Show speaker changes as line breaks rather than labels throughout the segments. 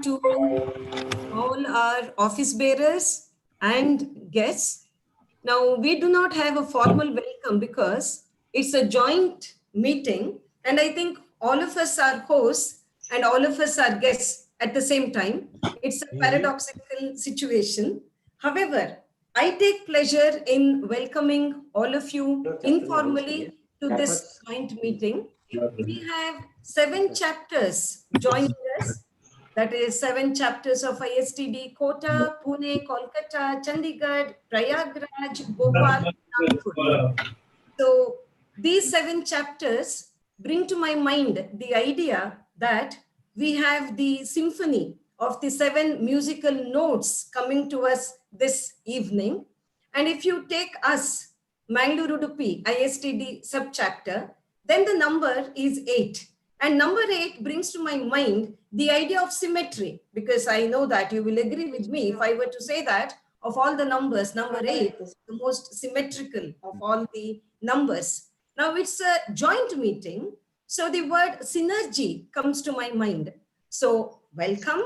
to all our office bearers and guests. Now, we do not have a formal welcome because it's a joint meeting, and I think all of us are hosts and all of us are guests at the same time. It's a paradoxical situation. However, I take pleasure in welcoming all of you informally to this joint meeting. We have 7 chapters joining us. That is 7 chapters of ISTD Kota, Pune, Kolkata, Chandigarh, Prayagraj, Bhopal, Nagpur. So these 7 chapters bring to my mind the idea that we have the symphony of the 7 musical notes coming to us this evening. And if you take us, Mangaluru Udupi ISTD subchapter, then the number is 8. And number 8 brings to my mind the idea of symmetry, because I know that you will agree with me if I were to say that of all the numbers, number 8 is the most symmetrical of all the numbers. Now it's a joint meeting, so the word synergy comes to my mind. So welcome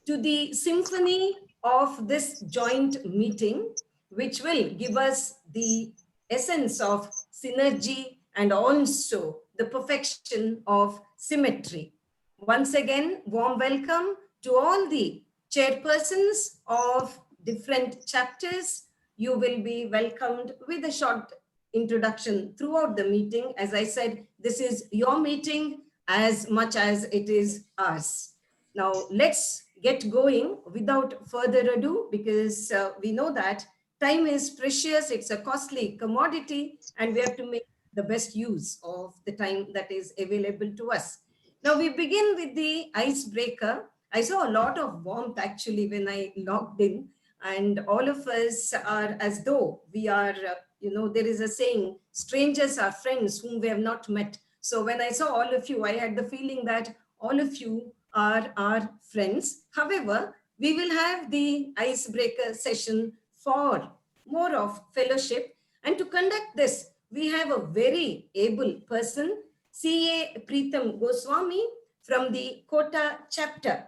to the symphony of this joint meeting, which will give us the essence of synergy and also the perfection of symmetry. Once again, warm welcome to all the chairpersons of different chapters. You will be welcomed with a short introduction throughout the meeting. As I said, this is your meeting as much as it is ours. Now, let's get going without further ado, because we know that time is precious, it's a costly commodity, and we have to make the best use of the time that is available to us. Now, we begin with the icebreaker. I saw a lot of warmth actually when I logged in, and all of us are as though we are, there is a saying, strangers are friends whom we have not met. So when I saw all of you, I had the feeling that all of you are our friends. However, we will have the icebreaker session for more of fellowship. And to conduct this, we have a very able person, CA Preetham Goswami from the Kota chapter.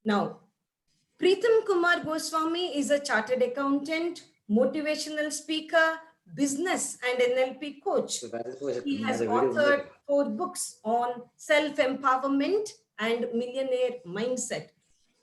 Now, Preetham Kumar Goswami is a chartered accountant, motivational speaker, business and NLP coach. He has authored 4 books on self-empowerment and millionaire mindset.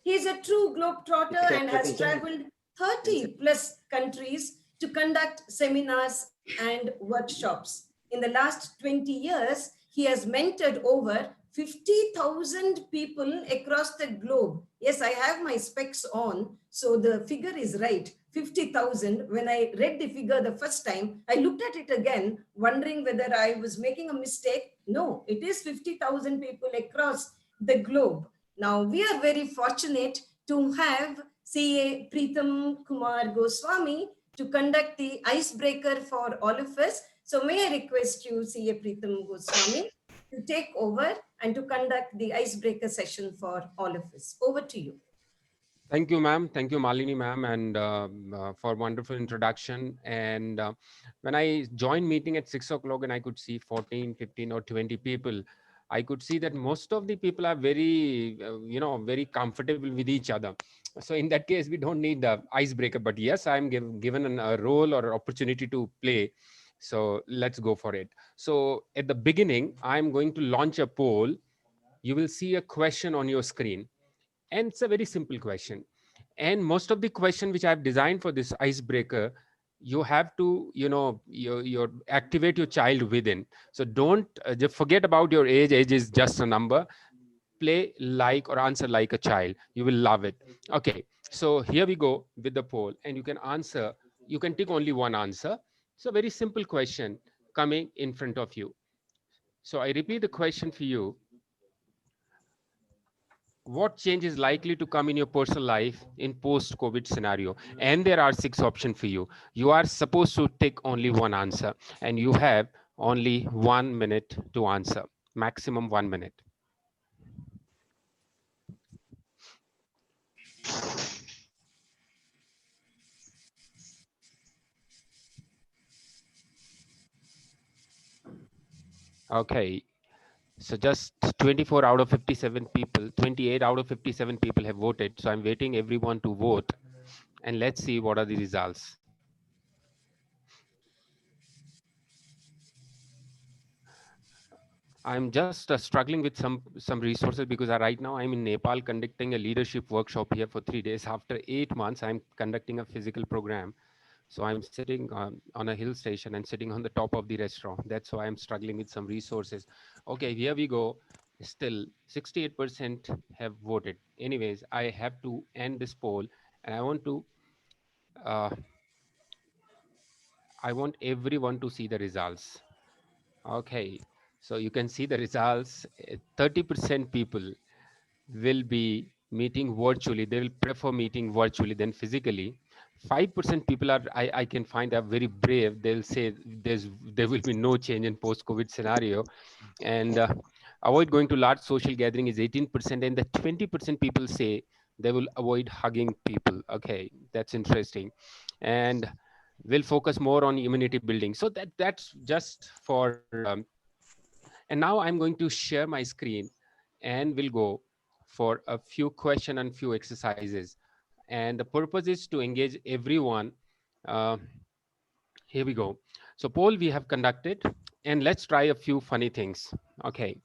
He is a true globetrotter and has traveled 30 plus countries to conduct seminars and workshops. In the last 20 years, he has mentored over 50,000 people across the globe. Yes, I have my specs on, so the figure is right, 50,000. When I read the figure the first time, I looked at it again, wondering whether I was making a mistake. No, it is 50,000 people across the globe. Now, we are very fortunate to have CA Preetham Kumar Goswami to conduct the icebreaker for all of us. So may I request you, CA Preetham Goswami, to take over and to conduct the icebreaker session for all of us. Over to you.
Thank you, ma'am. Thank you, Malini, ma'am, and for wonderful introduction. And when I joined meeting at 6 o'clock and I could see 14, 15 or 20 people, I could see that most of the people are very, very comfortable with each other. So in that case, we don't need the icebreaker, but yes, I'm given a role or opportunity to play. So let's go for it. So at the beginning, I'm going to launch a poll. You will see a question on your screen. And it's a very simple question. And most of the question which I've designed for this icebreaker, you have to, your activate your child within. So don't just forget about your age. Age is just a number. Play like or answer like a child. You will love it. Okay. So here we go with the poll, and you can answer. You can take only one answer. So very simple question coming in front of you. So I repeat the question for you. What change is likely to come in your personal life in post-COVID scenario? And there are 6 options for you. You are supposed to take only one answer, and you have only 1 minute to answer, maximum 1 minute. Okay, So just 24 out of 57 people, 28 out of 57 people have voted. So I'm waiting everyone to vote, and let's see what are the results. I'm just struggling with some resources because right now I'm in Nepal conducting a leadership workshop here for 3 days. After 8 months, I'm conducting a physical program. So I'm sitting on a hill station and sitting on the top of the restaurant. That's why I'm struggling with some resources. Okay, here we go. Still 68% have voted. Anyways, I have to end this poll, and uh, I want everyone to see the results. Okay, so you can see the results. 30% people will be meeting virtually. They will prefer meeting virtually than physically. 5% people I can find are very brave. They'll say there will be no change in post-COVID scenario. And avoid going to large social gathering is 18%. And the 20% people say they will avoid hugging people. Okay, that's interesting. And we'll focus more on immunity building. So that's just for and now I'm going to share my screen, and we'll go for a few question and few exercises. And the purpose is to engage everyone. Uh, Here we go. So poll we have conducted, and let's try a few funny things. Okay.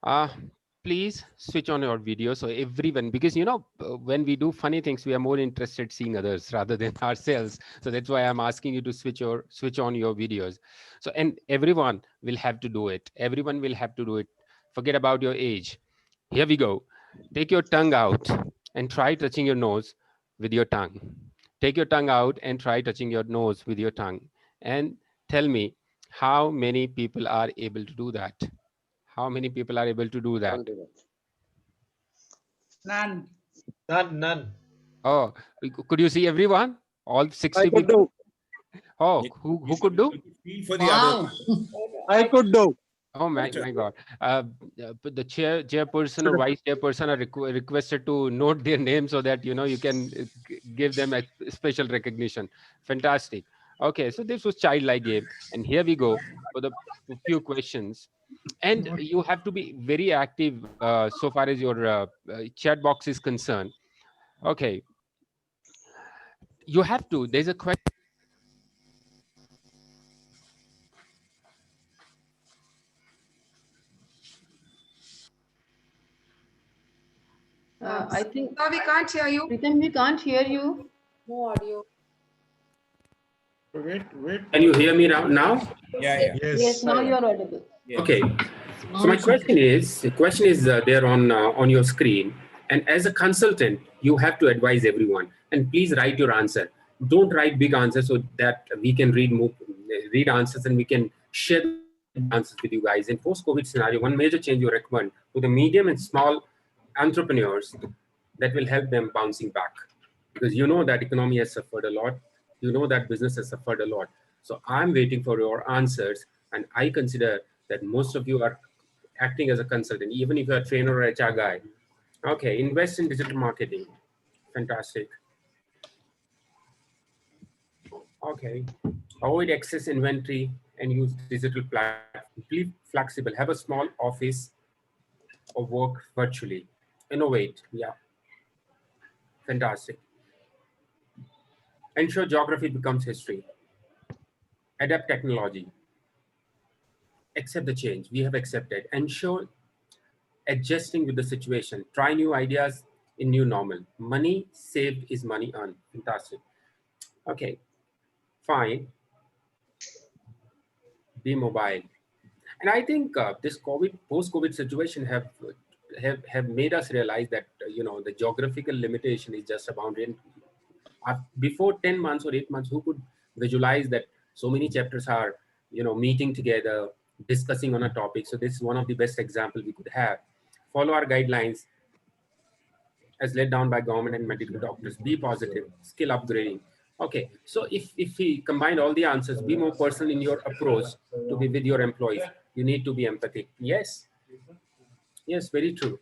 Uh, Please switch on your video so everyone, because when we do funny things, we are more interested seeing others rather than ourselves. So that's why I'm asking you to switch on your videos. So, and everyone will have to do it. Everyone will have to do it. Forget about your age. Here we go. Take your tongue out and try touching your nose with your tongue. Take your tongue out and try touching your nose with your tongue. And tell me how many people are able to do that. How many people are able to do that?
None.
None.
Oh, could you see everyone? All 60
I could
people?
do.
Oh, who could do?
Feel for the
Wow.
other.
I could do.
Oh my God. The chairperson or vice chairperson are requested to note their name so that, you can give them a special recognition. Fantastic. Okay, so this was childlike game. And here we go for the few questions. And you have to be very active so far as your chat box is concerned. Okay. You have to. There's a question.
I think
No, we can't hear you.
Pritam, we can't hear you.
No audio.
Wait.
Can you hear me now?
Yeah.
Yes, now you are audible.
Yeah.
Okay. So my question is, there on your screen, and as a consultant, you have to advise everyone. And please write your answer. Don't write big answers so that we can read answers and we can share answers with you guys. In post-COVID scenario, one major change you recommend to the medium and small entrepreneurs that will help them bouncing back, because you know that economy has suffered a lot. You know that business has suffered a lot. So I'm waiting for your answers, and I consider that most of you are acting as a consultant, even if you're a trainer or HR guy. Okay, invest in digital marketing. Fantastic. Okay, avoid excess inventory and use digital platform. Be flexible. Have a small office or work virtually. Innovate. Yeah. Fantastic. Ensure geography becomes history. Adapt technology. Accept the change. We have accepted. Ensure adjusting with the situation. Try new ideas in new normal. Money saved is money earned. Fantastic. Okay, fine. Be mobile. And I think this post-COVID situation have made us realize that the geographical limitation is just about in. Before 10 months or 8 months, who could visualize that so many chapters are meeting together, discussing on a topic? So this is one of the best example we could have. Follow our guidelines as laid down by government and medical doctors. Be positive. Skill upgrading. Okay, so if we combine all the answers, be more personal in your approach to be with your employees. You need to be empathic. Yes, very true.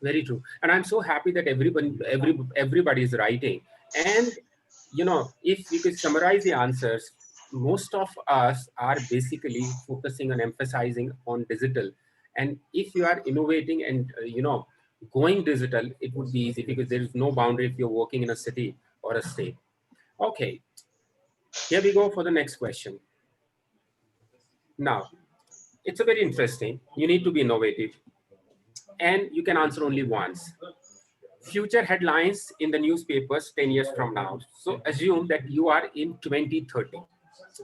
Very true. And I'm so happy that everybody is writing. And if we could summarize the answers, most of us are basically focusing on emphasizing on digital And if you are innovating and going digital, it would be easy because there is no boundary if you're working in a city or a state. Okay, here we go for the next question. Now, it's a very interesting. You need to be innovative, and you can answer only once. Future headlines in the newspapers 10 years from now. So assume that you are in 2030.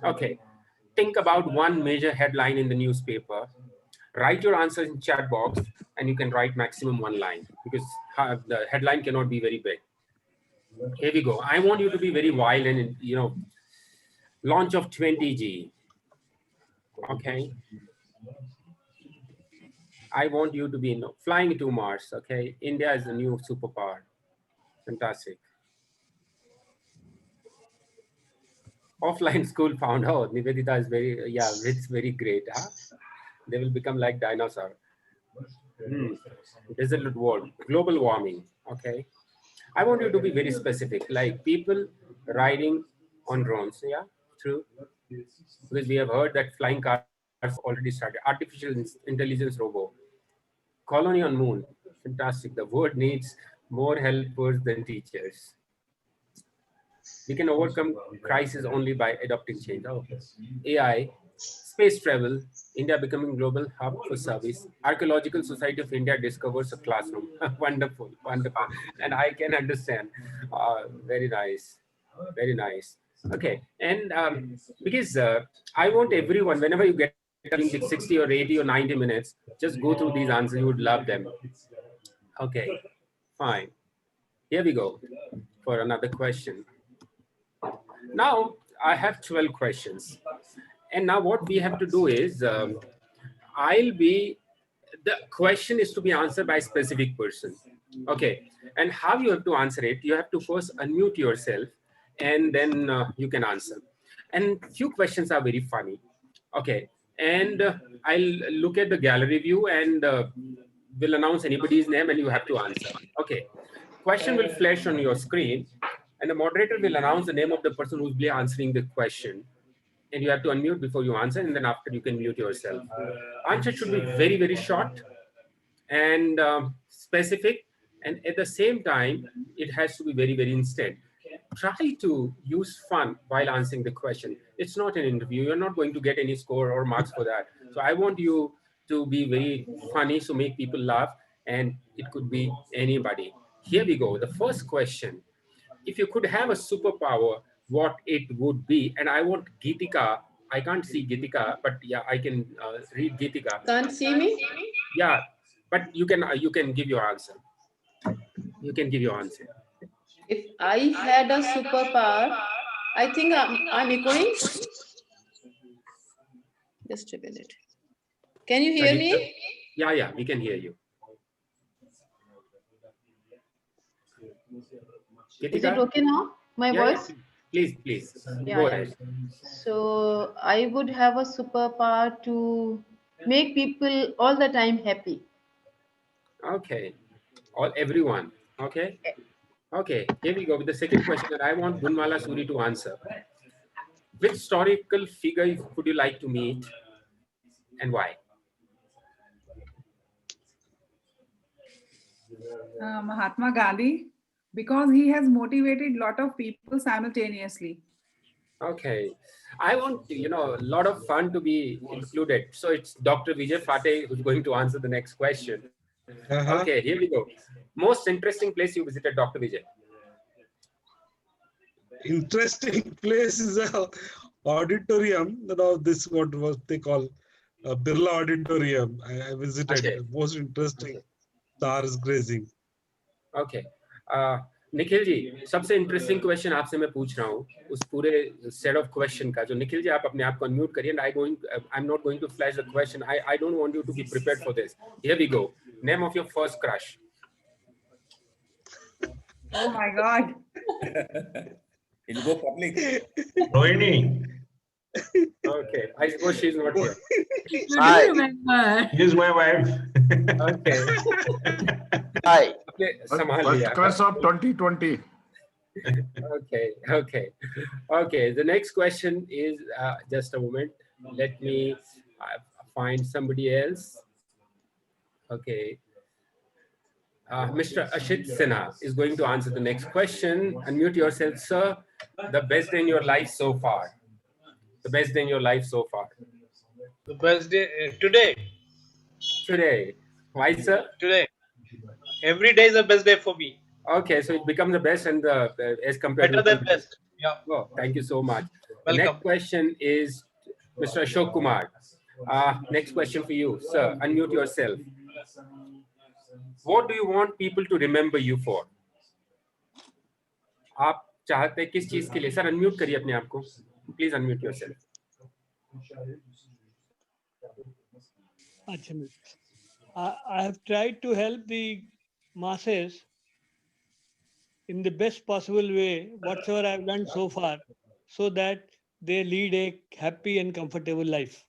Okay, think about one major headline in the newspaper. Write your answers in chat box, and you can write maximum one line because the headline cannot be very big. Here we go. I want you to be very wild and, launch of 20G. Okay. I want you to be flying to Mars. Okay. India is the new superpower. Fantastic. Offline school found out. Nivedita is it's very great. Huh? They will become like dinosaur. Desolate world, global warming. Okay. I want you to be very specific, like people riding on drones. Yeah, true. Because we have heard that flying cars already started. Artificial intelligence robot. Colony on moon. Fantastic. The world needs more helpers than teachers. We can overcome crisis only by adopting change. Oh. AI, space travel, India becoming global hub for service. Archaeological Society of India discovers a classroom. Wonderful, wonderful. And I can understand. Very nice, very nice. Okay, and because I want everyone, whenever you get 60 or 80 or 90 minutes, just go through these answers. You would love them. Okay, fine. Here we go for another question. Now, I have 12 questions. And now what we have to do is, the question is to be answered by a specific person. Okay. And how you have to answer it, you have to first unmute yourself and then you can answer. And few questions are very funny. Okay. And I'll look at the gallery view and will announce anybody's name and you have to answer. Okay. Question will flash on your screen and the moderator will announce the name of the person who's answering the question. And you have to unmute before you answer, and then after you can mute yourself. Answer should be very, very short and specific. And at the same time, it has to be very, very instant. Try to use fun while answering the question. It's not an interview. You're not going to get any score or marks for that. So I want you to be very funny, so make people laugh, and it could be anybody. Here we go. The first question. If you could have a superpower, what it would be? And I want Geetika. I can't see Geetika, but yeah, I can read Geetika.
Can't see me?
Yeah, but you can give your answer. You can give your answer.
If I had a superpower, I think I'm echoing. Just a minute. Can you hear me?
Yeah, we can hear you. Geetika?
Is it okay now? My voice?
Yeah. Please.
Yeah,
Go ahead.
So I would have a superpower to make people all the time happy.
Okay. Everyone. Okay. Okay. Here we go with the second question that I want Gunmala Suri to answer. Which historical figure would you like to meet and why?
Mahatma Gandhi, because he has motivated a lot of people simultaneously.
Okay. I want, a lot of fun to be included. So it's Dr. Vijay Phate who's going to answer the next question. Okay, here we go. Most interesting place you visited, Dr. Vijay?
Interesting place is a auditorium. This what they call Birla Auditorium. I visited.
Okay.
Most interesting. Stars grazing.
Okay. Nikhil ji, सबसे interesting question आपसे मैं पूछ रहा हूँ उस पूरे set of question का जो निखिल जी आप अपने आप को अनम्यूट करिए. I am not going to flash the question. I don't want you to be prepared for this. Here we go. Name of your first crush.
Oh my God.
It'll go public.
Rohini.
Okay, I suppose she's not here.
You do remember.
Here's my wife.
Okay.
Hi.
Okay, संभाल
First
लिया.
class of 2020.
Okay. The next question is just a moment. Let me find somebody else. Okay. Mr. Ashit Sinha is going to answer the next question. Unmute yourself, sir. The best day in your life so far. The best day in your life so far.
The best day today.
Today. Why, sir?
Today. Every day is the best day for me.
Okay, so it becomes the best and the as compared
Better
to
than best. Yeah.
Oh, thank you so much. The
Welcome.
next question is Mr. Ashok Kumar. Next question for you, sir. Unmute yourself. What do you want people to remember you for? आप चाहते हैं किस चीज के लिए? Sir unmute करिए अपने आप को. Please unmute yourself.
I have tried to help the masses in the best possible way, whatever I've done so far, so that they lead a happy and comfortable life.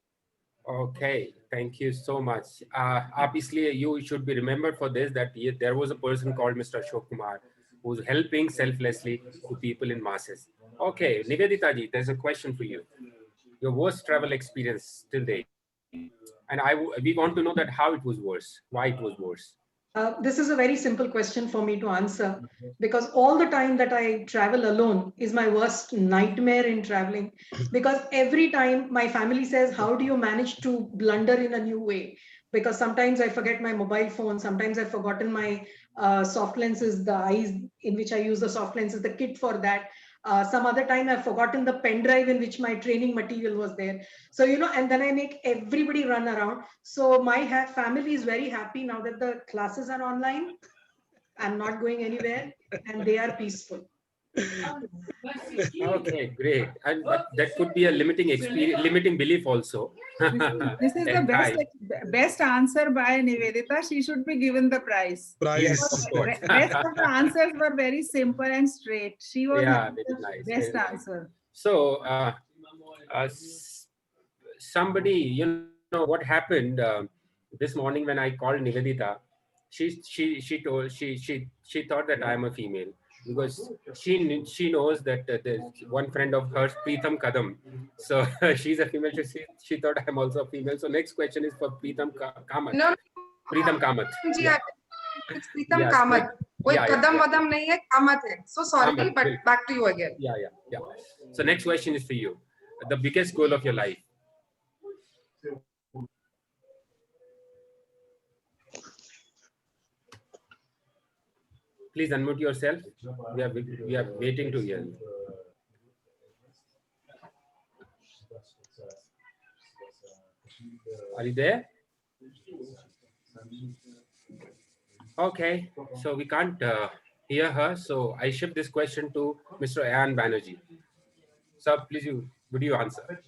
Okay, thank you so much. Obviously, you should be remembered for this, that there was a person called Mr. Ashok Kumar who's helping selflessly to people in masses. Okay, Nivedita ji, there's a question for you. Your worst travel experience till date. And we want to know that how it was worse, why it was worse.
This is a very simple question for me to answer, because all the time that I travel alone is my worst nightmare in traveling, because every time my family says, how do you manage to blunder in a new way? Because sometimes I forget my mobile phone, sometimes I've forgotten my soft lenses, the eyes in which I use the soft lenses, the kit for that. Some other time I've forgotten the pen drive in which my training material was there. So, and then I make everybody run around. So my family is very happy now that the classes are online. I'm not going anywhere and they are peaceful.
Okay, great. And but that could be a limiting experience, limiting belief also.
This is the best answer by Nivedita. She should be given the prize.
Yes, of course.
Rest of the answers were very simple and straight. She was
very
the
nice,
best
very nice.
answer.
So, somebody, what happened this morning when I called Nivedita, she thought that I'm a female, because she knows that there's one friend of hers, Preetham Kadam. So she's a female. She thought I'm also a female. So next question is for Preetham Kamath.
No.
Preetham Kamath.
Yeah. It's Preetham Kamath. Koi Kadam Vadam nahi hai, Kamath hai. So sorry,
Kamath,
but back to you again.
Yeah. So next question is for you. The biggest goal of your life. Please unmute yourself. We are waiting to hear you. Are you there? Okay, so we can't hear her. So I shift this question to Mr. Ayan Banerjee. Sir, please, would you answer?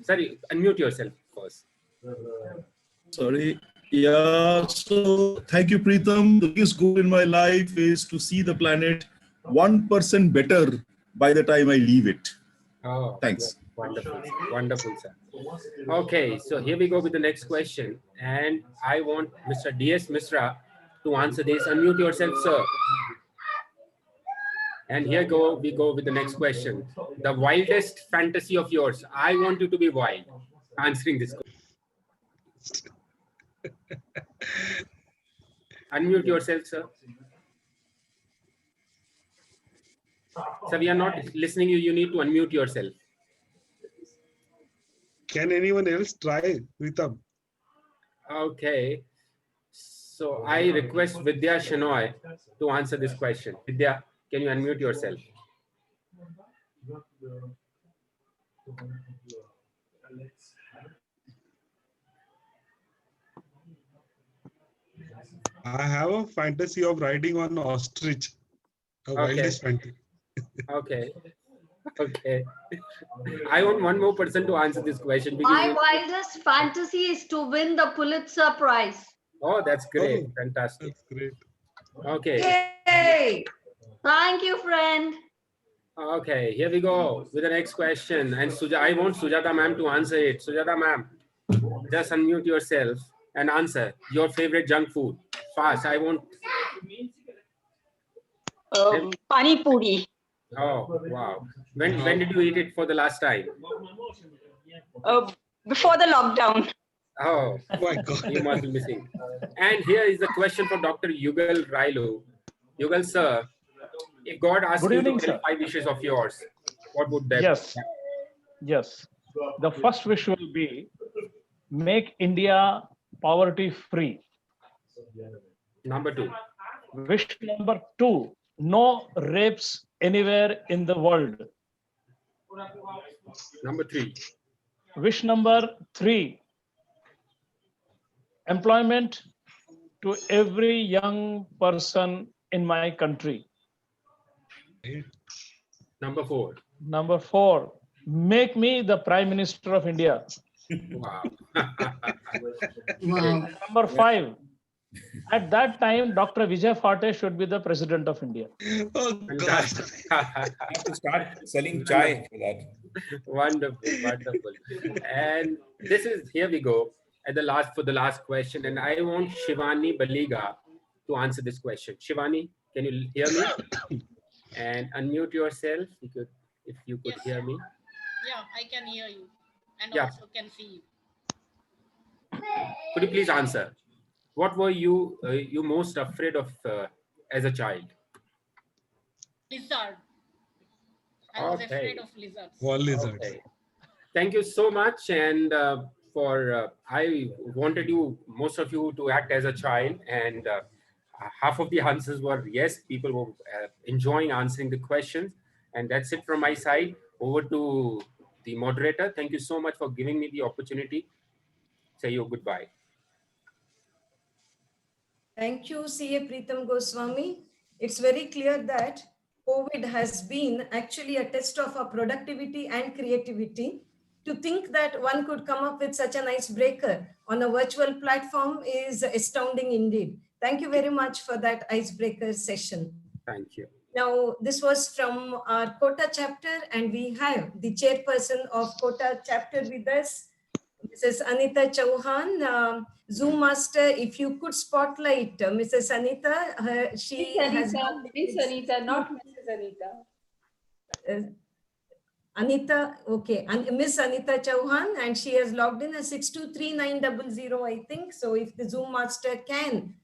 Sorry, unmute yourself first.
Sorry. Yeah, so thank you, Preetham. The biggest goal in my life is to see the planet 1% better by the time I leave it.
Oh,
thanks.
Wonderful, wonderful, sir. Okay, so here we go with the next question. And I want Mr. D.S. Misra to answer this. Unmute yourself, sir. And we go with the next question. The wildest fantasy of yours. I want you to be wild answering this question. Unmute yourself, sir. Sir, we are not listening. You need to unmute yourself.
Can anyone else try, Preetham?
Okay. So I request Vidya Shenoy to answer this question. Vidya, can you unmute yourself?
I have a fantasy of riding on ostrich. Wildest fantasy.
Okay. Okay. I want one more person to answer this question.
My wildest fantasy is to win the Pulitzer Prize.
Oh, that's great. Fantastic.
That's great.
Okay.
Yay! Thank you, friend.
Okay, here we go with the next question. And I want Sujata ma'am to answer it. Sujata ma'am, just unmute yourself and answer. Your favorite junk food. Fast. I want.
Pani puri.
Oh, wow. When did you eat it for the last time?
Before the lockdown.
Oh,
My God.
you must be missing. And here is the question for Dr. Yugal Railu. Yugal sir, if God asks
Good
you
evening,
to tell
sir.
5 wishes of yours, what would that
Yes,
be?
yes. The first wish will be make India poverty free.
Number 2.
Wish number 2, no rapes anywhere in the world.
Number 3.
Wish number 3, employment to every young person in my country.
Number 4.
Number 4, make me the Prime Minister of India.
Wow.
And number 5, at that time, Dr. Vijay Phate should be the President of India.
Oh, God.
I have to start selling chai for that.
Wonderful, wonderful. And this is, here we go at the last, for the last question. And I want Shivani Baliga to answer this question. Shivani, can you hear me? And unmute yourself if you could hear me.
Yeah, I can hear you and
Yeah.
also can see you.
Could you please answer? What were you you most afraid of as a child?
Lizard. I was afraid of lizards.
One lizard.
Okay. Thank you so much. And I wanted most of you to act as a child, and half of the answers were yes. People were enjoying answering the questions, and that's it from my side. Over to the moderator. Thank you so much for giving me the opportunity. Say your goodbye.
Thank you, CA Preetham Goswami. It's very clear that COVID has been actually a test of our productivity and creativity. To think that one could come up with such an icebreaker on a virtual platform is astounding indeed. Thank you very much for that icebreaker session.
Thank you.
Now, this was from our Kota chapter, and we have the chairperson of Kota chapter with us, Mrs. Anita Chauhan. Zoom master, if you could spotlight Mrs. Anita, she has
Miss Anita, not Mrs. Anita.
Anita, okay, and Miss Anita Chauhan, and she has logged in as 623900, I think. So if the Zoom master can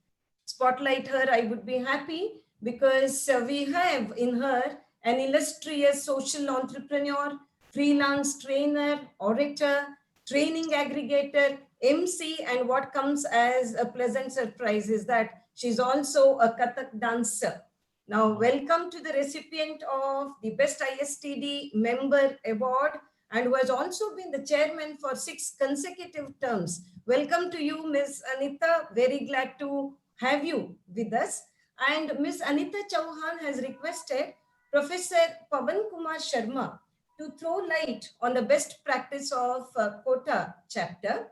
spotlight her, I would be happy, because we have in her an illustrious social entrepreneur, freelance trainer, orator, training aggregator, MC, and what comes as a pleasant surprise is that she's also a Kathak dancer. Now, welcome to the recipient of the Best ISTD Member Award, and who has also been the chairman for 6 consecutive terms. Welcome to you, Ms. Anita. Very glad to have you with us. And Ms. Anita Chauhan has requested Professor Pavan Kumar Sharma to throw light on the best practice of Kota chapter.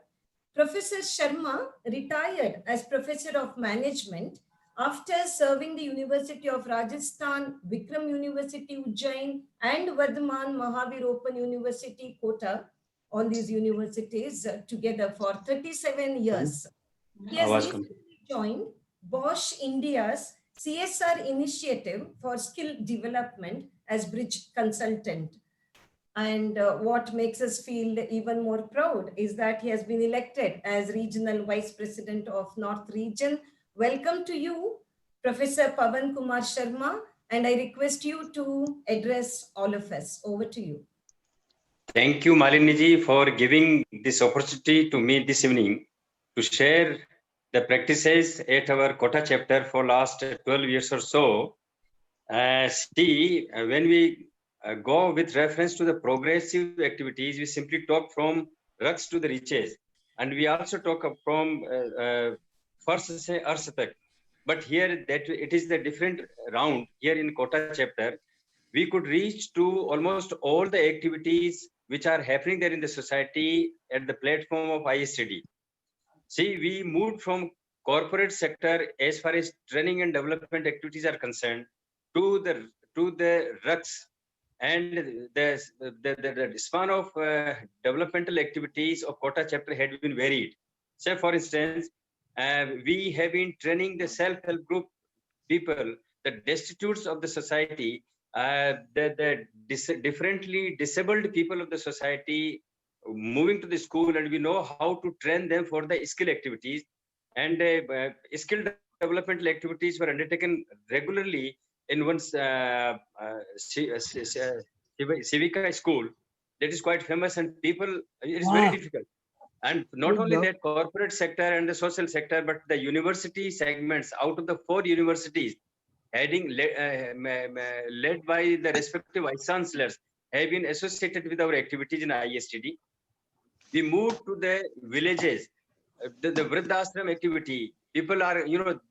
Professor Sharma retired as Professor of Management after serving the University of Rajasthan, Vikram University, Ujjain, and Vardhaman Mahavir Open University, Kota, all these universities together for 37 years. He has recently joined Bosch India's CSR initiative for skill development as bridge consultant. And what makes us feel even more proud is that he has been elected as Regional Vice President of North Region. Welcome to you, Professor Pavan Kumar Sharma, and I request you to address all of us. Over to you.
Thank you, Malini ji, for giving this opportunity to me this evening to share the practices at our Kota chapter for last 12 years or so. When we go with reference to the progressive activities, we simply talk from rugs to the riches, and we also talk from first say Arsatak. But here that it is the different round. Here in Kota chapter, we could reach to almost all the activities which are happening there in the society at the platform of ISTD. See, we moved from corporate sector as far as training and development activities are concerned to the rugs, and the span of developmental activities of Kota chapter had been varied. Say, for instance, we have been training the self-help group people, the destitutes of the society, the differently disabled people of the society moving to the school, and we know how to train them for the skill activities. And skill developmental activities were undertaken regularly in one's Civica school. That is quite famous, and people, it is very difficult. And not only that, corporate sector and the social sector, but the university segments, out of the 4 universities, heading led by the respective vice chancellors, have been associated with our activities in ISTD. We moved to the villages, the Vriddhashram activity. People are,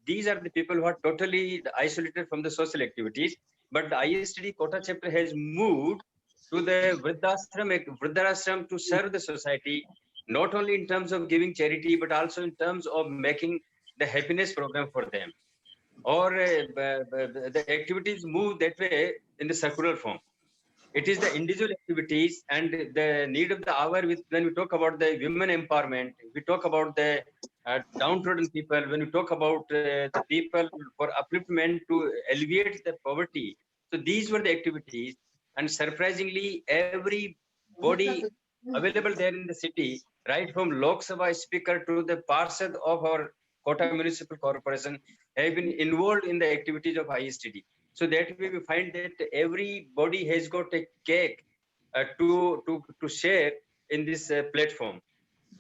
these are the people who are totally isolated from the social activities. But the ISTD Kota chapter has moved to the Vriddhashram to serve the society, not only in terms of giving charity, but also in terms of making the happiness program for them. Or the activities move that way in the circular form. It is the individual activities and the need of the hour. When we talk about the women empowerment, we talk about the downtrodden people, when we talk about the people for upliftment to alleviate the poverty. So these were the activities, and surprisingly, everybody available there in the city, right from Lok Sabha speaker to the Parsad of our Kota Municipal Corporation, have been involved in the activities of ISTD. So that way we find that everybody has got a cake to share in this platform.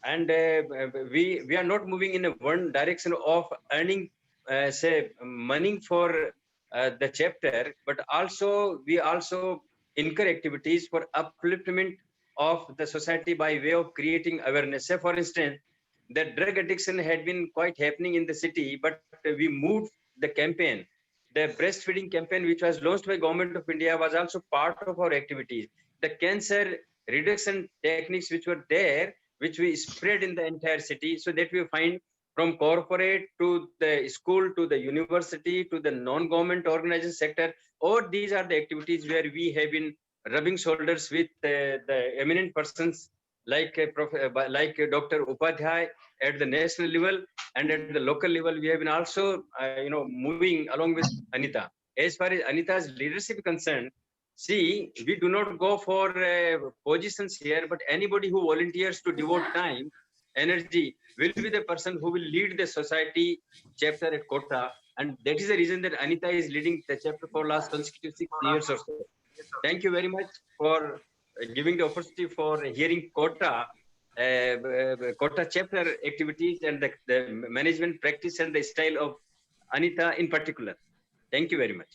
And we are not moving in a one direction of earning, say, money for the chapter, but also we also incur activities for upliftment of the society by way of creating awareness. Say, for instance, the drug addiction had been quite happening in the city, but we moved the campaign. The breastfeeding campaign, which was launched by Government of India, was also part of our activities. The cancer reduction techniques which were there, which we spread in the entire city, so that we find from corporate to the school to the university to the non-government organization sector, or these are the activities where we have been rubbing shoulders with the eminent persons like Dr. Upadhyay at the national level, and at the local level we have been also moving along with Anita. As far as Anita's leadership is concerned, see, we do not go for positions here, but anybody who volunteers to devote time, energy, will be the person who will lead the society chapter at Kota. And that is the reason that Anita is leading the chapter for last consecutive 6 years or so. Thank you very much for giving the opportunity for hearing Kota chapter activities and the management practice and the style of Anita in particular. Thank you very much.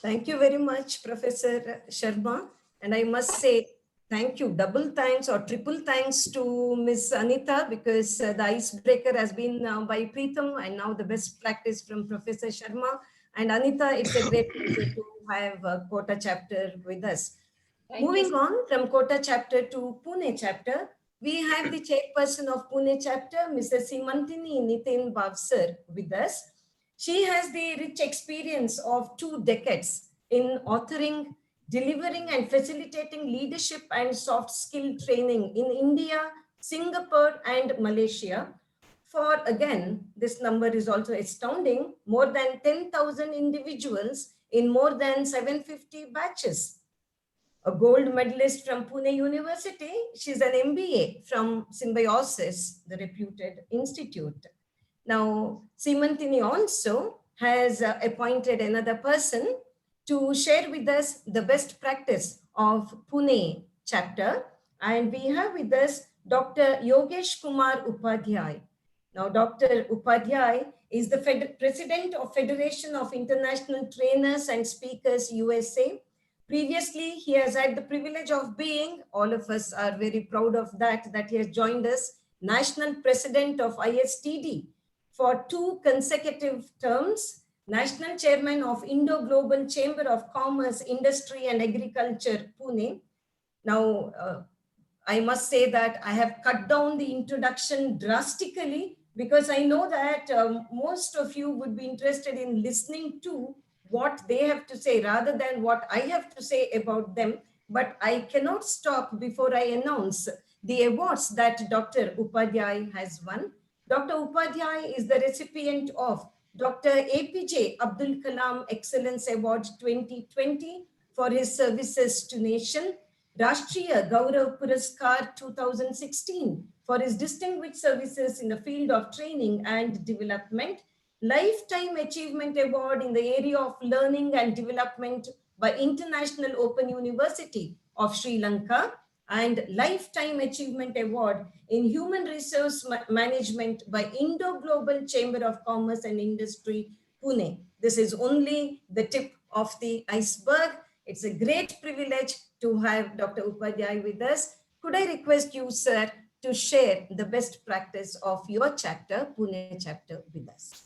Thank you very much, Professor Sharma. And I must say, thank you, double thanks or triple thanks to Ms. Anita, because the icebreaker has been by Preetham, and now the best practice from Professor Sharma. And Anita, it's a great pleasure to have Kota chapter with us. Moving on from Kota chapter to Pune chapter, we have the chairperson of Pune chapter, Mrs. Simantini Nitin Bavsar, with us. She has the rich experience of 2 decades in authoring, delivering and facilitating leadership and soft skill training in India, Singapore and Malaysia. For, again, this number is also astounding, more than 10,000 individuals in more than 750 batches. A gold medalist from Pune University, she's an MBA from Symbiosis, the reputed institute. Now, Simantini also has appointed another person to share with us the best practice of Pune chapter. And we have with us Dr. Yogesh Kumar Upadhyay. Now, Dr. Upadhyay is the president of Federation of International Trainers and Speakers, USA. Previously, he has had the privilege of being, all of us are very proud of that he has joined us, national president of ISTD for 2 consecutive terms, national chairman of Indo-Global Chamber of Commerce, Industry and Agriculture, Pune. Now, I must say that I have cut down the introduction drastically, because I know that most of you would be interested in listening to what they have to say rather than what I have to say about them. But I cannot stop before I announce the awards that Dr. Upadhyay has won. Dr. Upadhyay is the recipient of Dr. APJ Abdul Kalam Excellence Award 2020 for his services to nation, Rashtriya Gaurav Puraskar 2016 for his distinguished services in the field of training and development, Lifetime Achievement Award in the area of learning and development by International Open University of Sri Lanka, and Lifetime Achievement Award in Human Resource Management by Indo-Global Chamber of Commerce and Industry, Pune. This is only the tip of the iceberg. It's a great privilege to have Dr. Upadhyay with us. Could I request you, sir, to share the best practice of your chapter, Pune chapter, with us?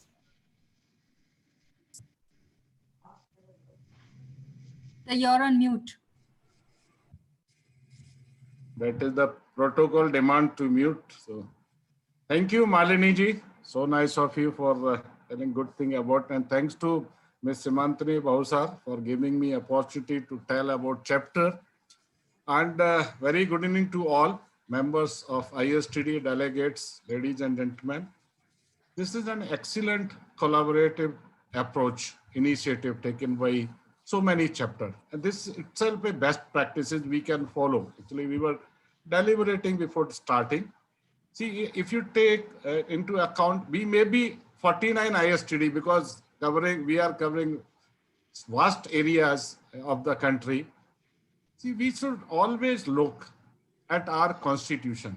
You're on mute.
That is the protocol demand to mute. So thank you, Malini ji. So nice of you for telling good thing about, and thanks to Ms. Simantini Bahusar for giving me opportunity to tell about chapter. And very good evening to all members of ISTD, delegates, ladies and gentlemen. This is an excellent collaborative approach initiative taken by so many chapters. And this itself a best practices we can follow. Actually, we were deliberating before starting. See, if you take into account, we may be 49 ISTD because we are covering vast areas of the country. See, we should always look at our constitution,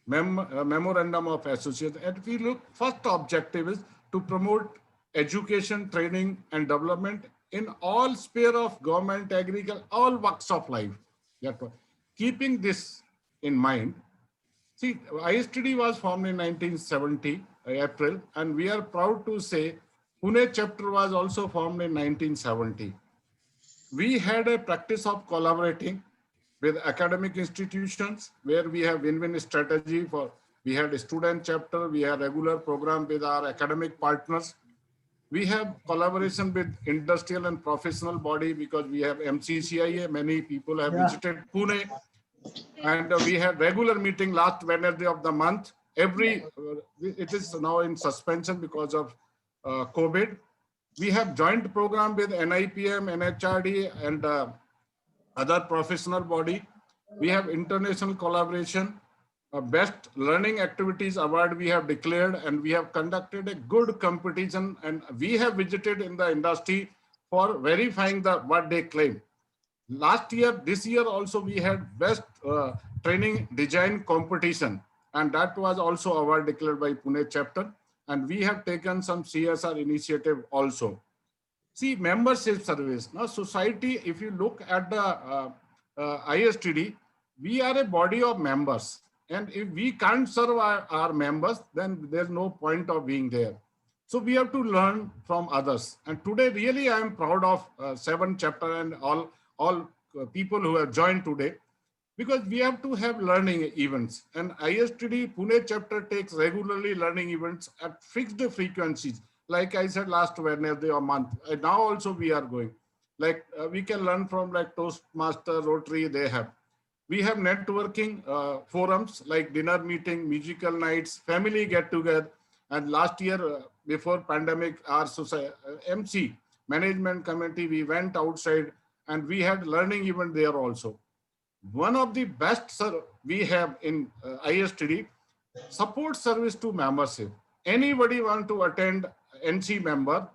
memorandum of association. And if we look, first objective is to promote education, training, and development in all sphere of government, agriculture, all walks of life. Keeping this in mind, see, ISTD was formed in 1970, April, and we are proud to say Pune chapter was also formed in 1970. We had a practice of collaborating with academic institutions where we have win-win strategy for, we had a student chapter, we have regular program with our academic partners. We have collaboration with industrial and professional body because we have MCCIA. Many people have visited Pune, and we have regular meeting last Wednesday of the month. It is now in suspension because of COVID. We have joint program with NIPM, NHRD, and other professional body. We have international collaboration. Best learning activities award we have declared, and we have conducted a good competition, and we have visited in the industry for verifying what they claim. This year also we had best training design competition, and that was also award declared by Pune chapter, and we have taken some CSR initiative also. See, membership service. Now society, if you look at the ISTD, we are a body of members. And if we can't serve our members, then there's no point of being there. So we have to learn from others. And today, really, I am proud of 7 chapter and all people who have joined today, because we have to have learning events. And ISTD Pune chapter takes regularly learning events at fixed frequencies. Like I said, last Wednesday or month. And now also we are going. Like we can learn from like Toastmaster, Rotary, they have. We have networking forums like dinner meeting, musical nights, family get-together. And last year, before pandemic, our MC, management committee, we went outside and we had learning event there also. One of the best we have in ISTD, support service to membership. Anybody want to attend NC member,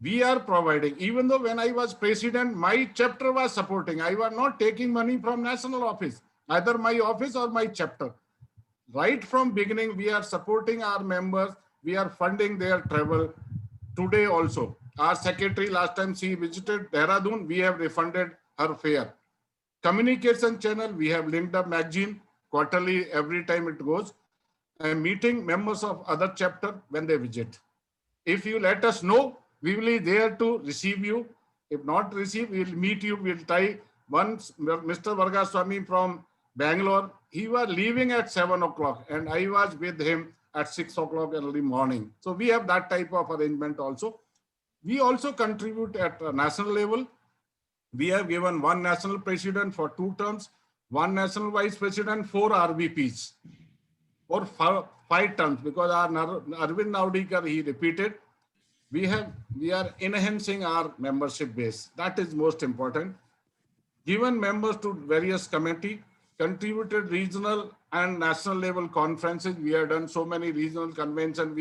we are providing. Even though when I was president, my chapter was supporting. I was not taking money from national office, either my office or my chapter. Right from beginning, we are supporting our members. We are funding their travel. Today also, our secretary, last time she visited Dehradun, we have refunded her fare. Communication channel, we have linked up magazine quarterly, every time it goes. And meeting members of other chapter when they visit. If you let us know, we will be there to receive you. If not receive, we will meet you. We will try. Once Mr. Vargaswamy from Bangalore, he was leaving at 7 o'clock and I was with him at 6 o'clock early morning. So we have that type of arrangement also. We also contribute at a national level. We have given 1 national president for 2 terms, 1 national vice president, 4 RVPs for 5 terms, because our Arvind Naudikar, he repeated. We are enhancing our membership base. That is most important. given members to various committee, contributed regional and national level conferences. We have done so many regional conventions.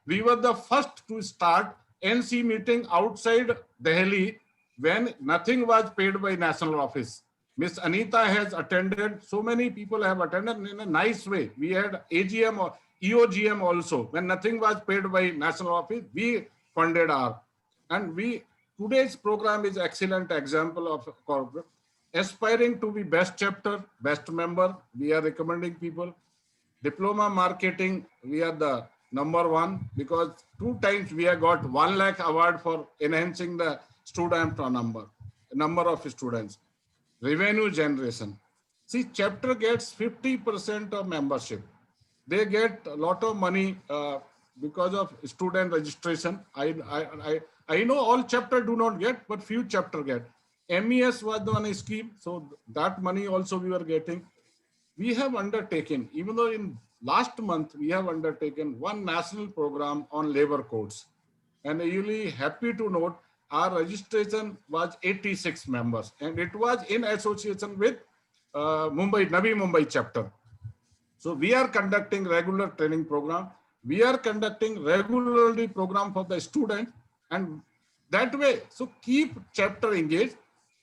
We were the first to start NC meeting outside Delhi when nothing was paid by national office. Miss Anita has attended, so many people have attended in a nice way. We had AGM or EOGM also. When nothing was paid by national office, we funded our. And today's program is excellent example of corporate. Aspiring to be best chapter, best member, we are recommending people. Diploma marketing, we are the #1 because 2 times we have got 1 lakh award for enhancing the student number of students. Revenue generation. See, chapter gets 50% of membership. They get a lot of money because of student registration. I know all chapter do not get, but few chapter get. MES was the one scheme, so that money also we were getting. We have undertaken, even though in last month we have undertaken one national program on labor codes. And I'm really happy to note our registration was 86 members, and it was in association with Navi Mumbai chapter. So we are conducting regular training program. We are conducting regularly program for the student, and that way, so keep chapter engaged,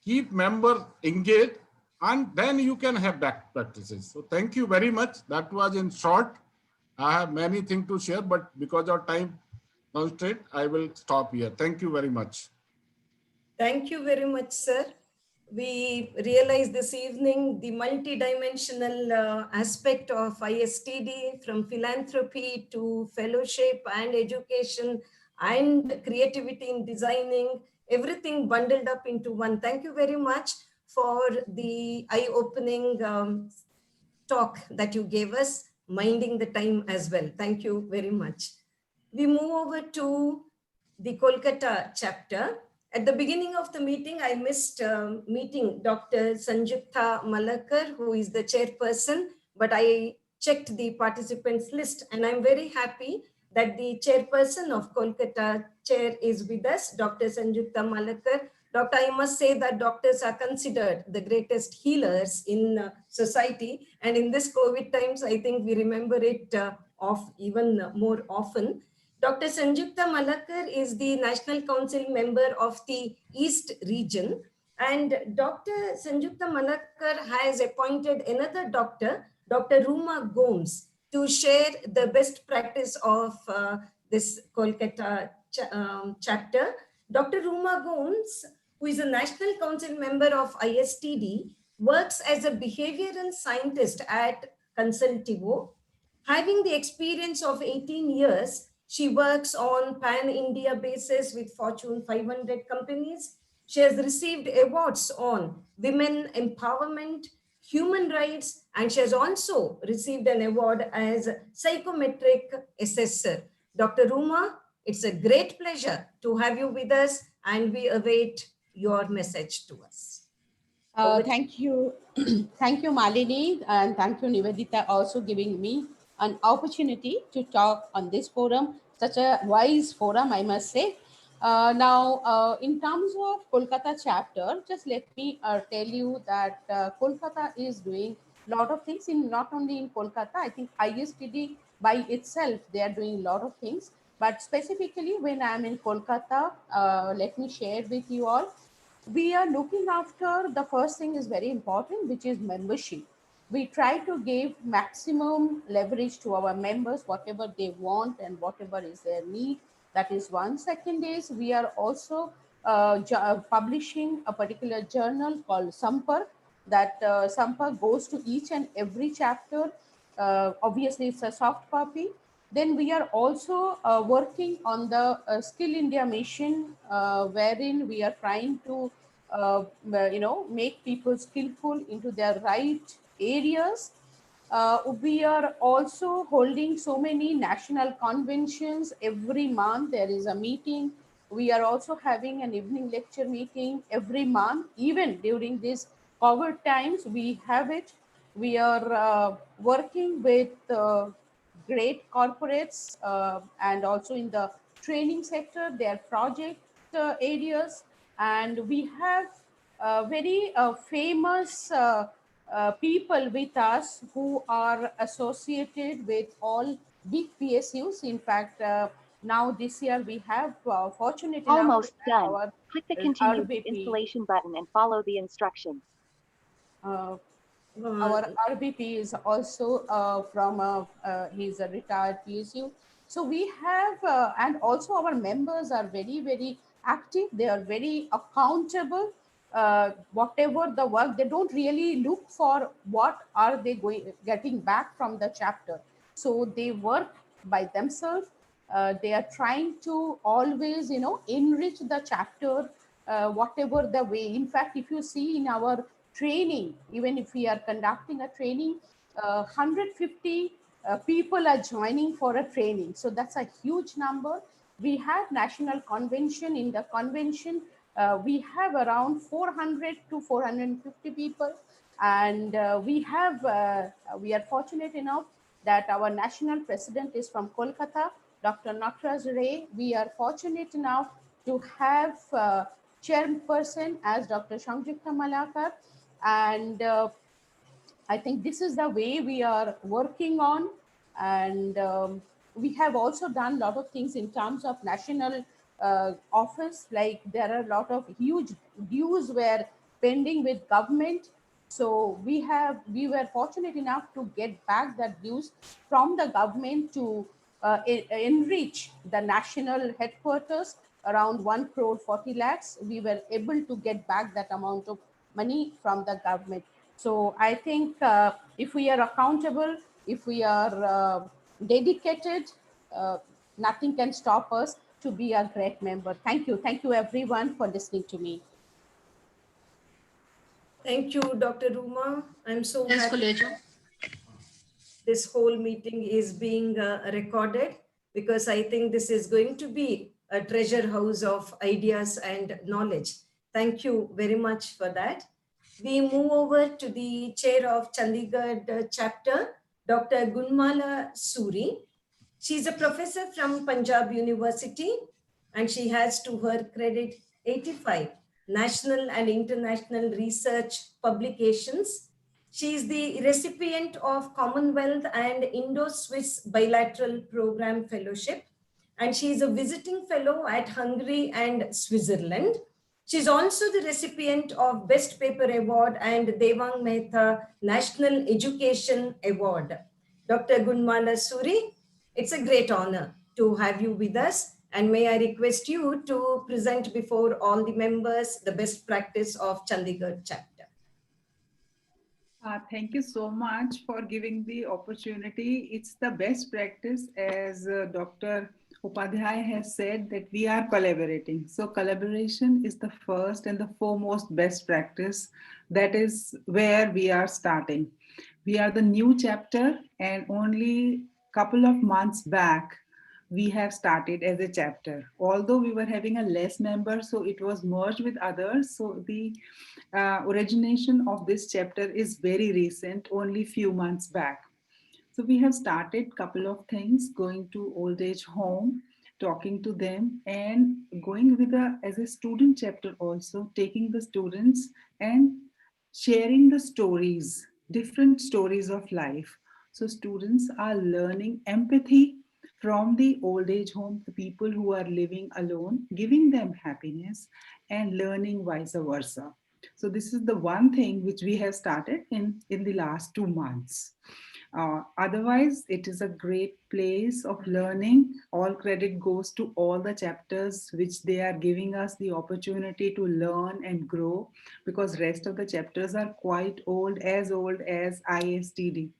keep member engaged, and then you can have back practices. So thank you very much. That was in short. I have many things to share, but because of time constraint, I will stop here. Thank you very much.
Thank you very much, sir. We realized this evening the multidimensional aspect of ISTD, from philanthropy to fellowship and education and creativity in designing, everything bundled up into one. Thank you very much for the eye-opening talk that you gave us, minding the time as well. Thank you very much. We move over to the Kolkata chapter. At the beginning of the meeting, I missed meeting Dr. Sanjukta Malakar, who is the chairperson, but I checked the participants list, and I'm very happy that the chairperson of Kolkata chair is with us, Dr. Sanjukta Malakar. Doctor, I must say that doctors are considered the greatest healers in society. And in this COVID times, I think we remember it even more often. Dr. Sanjukta Malakar is the National Council member of the East region. And Dr. Sanjukta Malakar has appointed another doctor, Dr. Ruma Gomes, to share the best practice of this Kolkata chapter. Dr. Ruma Gomes, who is a National Council member of ISTD, works as a behavioral scientist at Consultivo. Having the experience of 18 years, she works on pan-India basis with Fortune 500 companies. She has received awards on women empowerment, human rights, and she has also received an award as psychometric assessor. Dr. Ruma, it's a great pleasure to have you with us, and we await your message to us.
Thank you. Thank you, Malini, and thank you, Nivedita, also giving me an opportunity to talk on this forum, such a wise forum, I must say. In terms of Kolkata chapter, just let me tell you that Kolkata is doing a lot of things, not only in Kolkata. I think ISTD by itself, they are doing a lot of things. But specifically when I'm in Kolkata, let me share with you all. We are looking after, the first thing is very important, which is membership. We try to give maximum leverage to our members, whatever they want and whatever is their need. That is one. Second is we are also publishing a particular journal called Sampark. That Sampark goes to each and every chapter. Obviously, it's a soft copy. Then we are also working on the Skill India mission, wherein we are trying to make people skillful into their right areas. We are also holding so many national conventions. Every month there is a meeting. We are also having an evening lecture meeting every month. Even during these COVID times, we have it. We are working with great corporates and also in the training sector, their project areas. And we have very famous people with us who are associated with all big PSUs. In fact, now this year we have fortunate enough
Almost
to have
done.
our
Click the Continue
RBP.
installation button and follow the instructions.
Our RBP is also he's a retired PSU. So we have, and also our members are very, very active. They are very accountable. Whatever the work, they don't really look for what are they getting back from the chapter. So they work by themselves. They are trying to always, enrich the chapter, whatever the way. In fact, if you see in our training, even if we are conducting a training, 150 people are joining for a training. So that's a huge number. We have national convention. In the convention, we have around 400 to 450 people. And we are fortunate enough that our national president is from Kolkata, Dr. Nataraj Ray. We are fortunate enough to have chairperson as Dr. Sanjukta Malakar. And I think this is the way we are working on. And we have also done a lot of things in terms of national office, like there are a lot of huge dues were pending with government. So we were fortunate enough to get back that dues from the government to enrich the national headquarters around 1 crore 40 lakhs. We were able to get back that amount of money from the government. So I think if we are accountable, if we are dedicated, nothing can stop us to be a great member. Thank you. Thank you everyone for listening to me.
Thank you, Dr. Ruma. I'm so
Yes,
happy
Kuleja.
this whole meeting is being recorded, because I think this is going to be a treasure house of ideas and knowledge. Thank you very much for that. We move over to the chair of Chandigarh chapter, Dr. Gunmala Suri. She's a professor from Punjab University, and she has to her credit 85 national and international research publications. She is the recipient of Commonwealth and Indo-Swiss Bilateral Program Fellowship, and she is a visiting fellow at Hungary and Switzerland. She's also the recipient of Best Paper Award and Devang Mehta National Education Award. Dr. Gunmala Suri, it's a great honor to have you with us. And may I request you to present before all the members the best practice of Chandigarh chapter.
Thank you so much for giving the opportunity. It's the best practice, as Dr. Upadhyay has said, that we are collaborating. So collaboration is the first and the foremost best practice. That is where we are starting. We are the new chapter, and only a couple of months back, we have started as a chapter. Although we were having a less member, so it was merged with others. So the origination of this chapter is very recent, only few months back. So we have started couple of things, going to old age home, talking to them, and going with as a student chapter also, taking the students and sharing the stories, different stories of life. So students are learning empathy from the old age home, the people who are living alone, giving them happiness and learning vice versa. So this is the one thing which we have started in the last 2 months. Otherwise, it is a great place of learning. All credit goes to all the chapters which they are giving us the opportunity to learn and grow, because rest of the chapters are quite old as ISTD.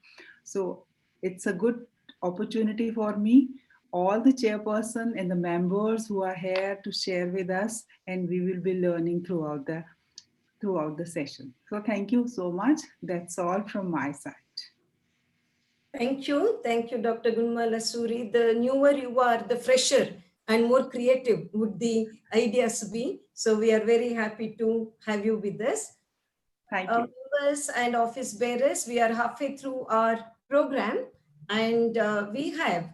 So it's a good opportunity for me, all the chairperson and the members who are here to share with us, and we will be learning throughout the session. So thank you so much. That's all from my side.
Thank you, Dr. Gunmala Suri. The newer you are, the fresher and more creative would the ideas be. So we are very happy to have you with us.
Thank you.
Members and office bearers, we are halfway through our program, and we have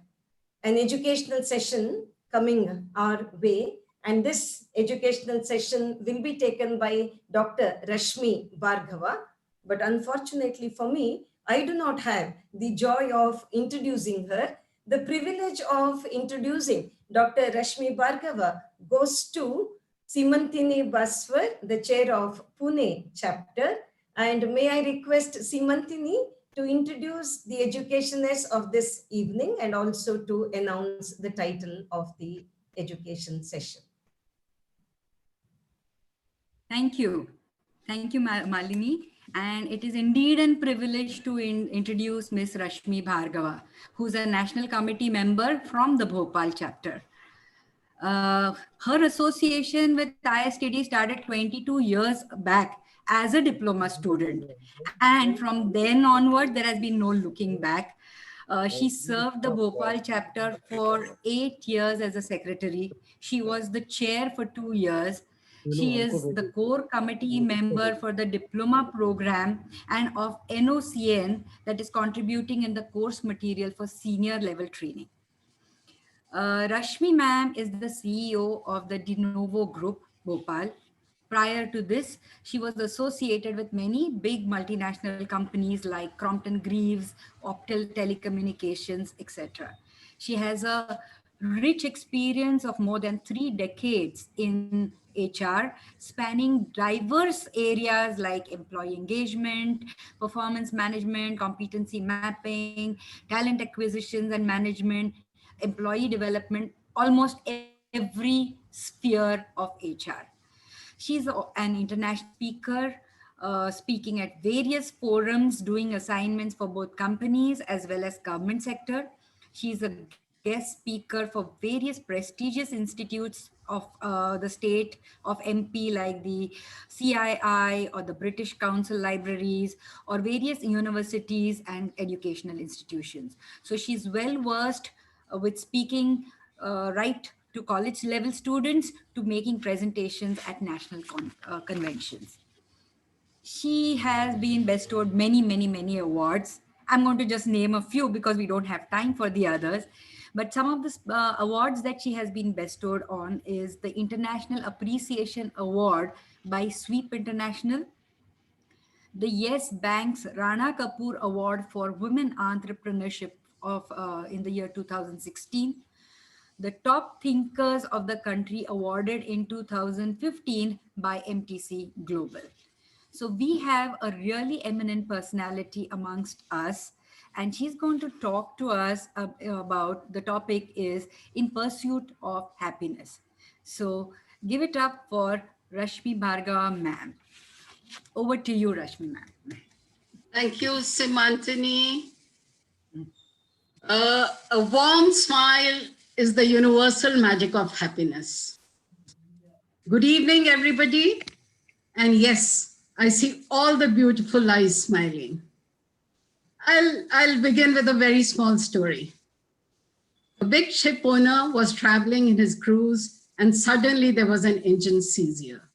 an educational session coming our way. And this educational session will be taken by Dr. Rashmi Bhargava. But unfortunately for me, I do not have the joy of introducing her. The privilege of introducing Dr. Rashmi Bhargava goes to Simantini Baswar, the chair of Pune chapter. And may I request Simantini to introduce the educationers of this evening and also to announce the title of the education session.
Thank you. Thank you, Malini. And it is indeed a privilege to introduce Ms. Rashmi Bhargava, who's a National Committee member from the Bhopal chapter. Her association with ISTD started 22 years back as a diploma student. And from then onward, there has been no looking back. She served the Bhopal chapter for 8 years as a secretary. She was the chair for 2 years. She is the core committee member for the diploma program and of NOCN, that is contributing in the course material for senior level training. Rashmi ma'am is the CEO of the De Novo Group, Bhopal. Prior to this, she was associated with many big multinational companies like Crompton Greaves, Optel Telecommunications, etc. She has a rich experience of more than 3 decades in HR, spanning diverse areas like employee engagement, performance management, competency mapping, talent acquisitions and management, employee development, almost every sphere of HR. She's an international speaker, speaking at various forums, doing assignments for both companies as well as government sector. She's a guest speaker for various prestigious institutes of the state of MP, like the CII or the British Council Libraries or various universities and educational institutions. So she's well versed with speaking right to college level students to making presentations at national conventions. She has been bestowed many awards. I'm going to just name a few because we don't have time for the others. But some of the awards that she has been bestowed on is the International Appreciation Award by Sweep International, the Yes Bank's Rana Kapoor Award for Women Entrepreneurship of in the year 2016, the Top Thinkers of the Country awarded in 2015 by MTC Global. So we have a really eminent personality amongst us, and she's going to talk to us about the topic is In Pursuit of Happiness. So give it up for Rashmi Bhargava ma'am. Over to you, Rashmi ma'am.
Thank you, Simantini. A warm smile is the universal magic of happiness. Good evening, everybody. And yes, I see all the beautiful eyes smiling. I'll begin with a very small story. A big ship owner was traveling in his cruise, and suddenly there was an engine seizure.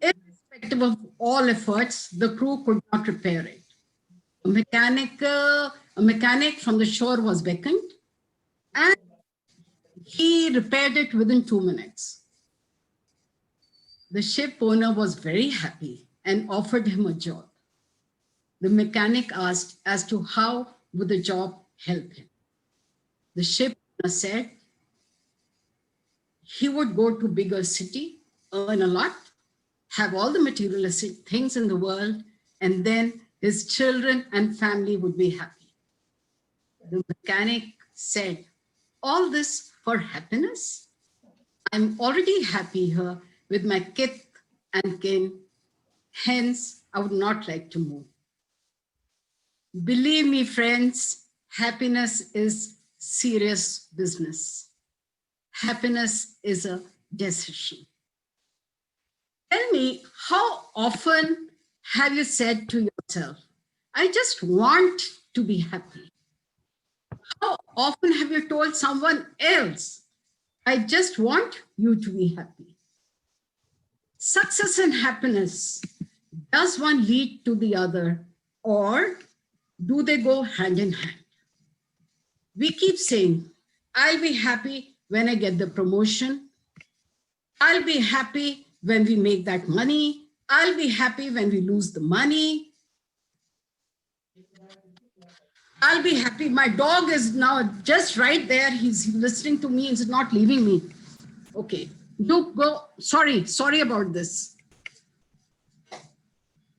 Irrespective of all efforts, the crew could not repair it. A mechanic from the shore was beckoned, and he repaired it within 2 minutes. The ship owner was very happy and offered him a job. The mechanic asked as to how would the job help him. The ship owner said he would go to a bigger city, earn a lot, have all the materialistic things in the world, and then his children and family would be happy. The mechanic said, all this for happiness? I'm already happy here with my kith and kin. Hence, I would not like to move. Believe me, friends, happiness is serious business. Happiness is a decision. Tell me, how often have you said to yourself, I just want to be happy? How often have you told someone else, I just want you to be happy? Success and happiness, does one lead to the other, or do they go hand in hand? We keep saying, I'll be happy when I get the promotion, I'll be happy when we make that money. I'll be happy when we lose the money. I'll be happy. My dog is now just right there. He's listening to me. He's not leaving me. Okay, do go. Sorry about this.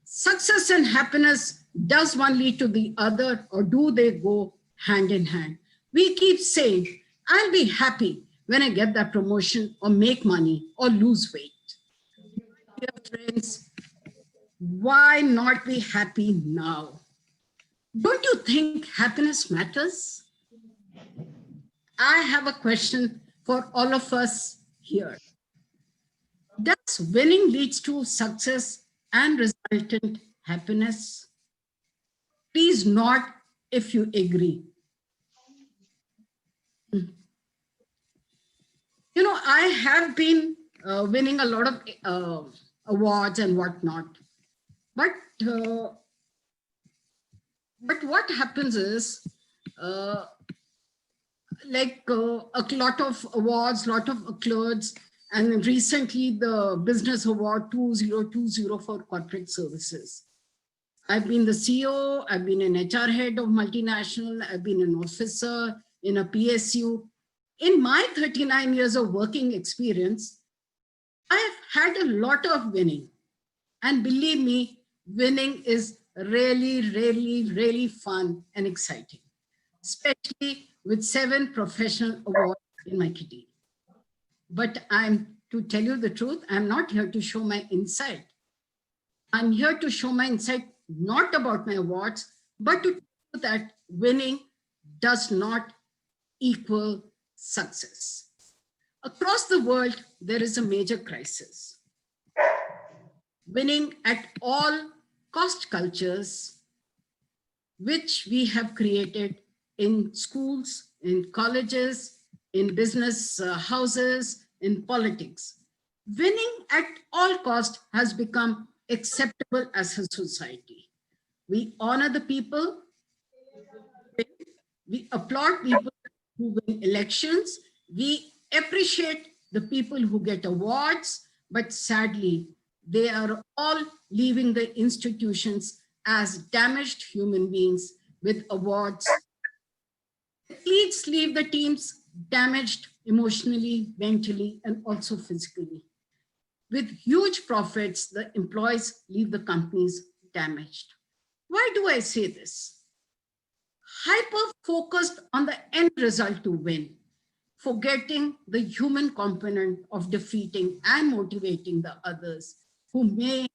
Success and happiness, does one lead to the other, or do they go hand in hand? We keep saying, I'll be happy when I get that promotion or make money or lose weight. Dear friends, why not be happy now? Don't you think happiness matters? I have a question for all of us here. Does winning leads to success and resultant happiness? Please nod if you agree. You know, I have been winning a lot of awards and whatnot, but what happens is, like a lot of awards, lot of accolades, and recently the Business Award 2020 for corporate services. I've been the CEO, I've been an HR head of multinational, I've been an officer in a PSU. In my 39 years of working experience, I've had a lot of winning. And believe me, winning is really fun and exciting, especially with 7 professional awards in my kitty. But to tell you the truth, I'm not here to show my insight. I'm here to show my insight, not about my awards, but to tell you that winning does not equal success. Across the world, there is a major crisis. Winning at all cost cultures, which we have created in schools, in colleges, in business houses, in politics. Winning at all cost has become acceptable as a society. We honor the people, we applaud people who win elections, we appreciate the people who get awards, but sadly, they are all leaving the institutions as damaged human beings with awards. Athletes leave the teams damaged emotionally, mentally, and also physically. With huge profits, the employees leave the companies damaged. Why do I say this? Hyper-focused on the end result to win, forgetting the human component of defeating and motivating the others who may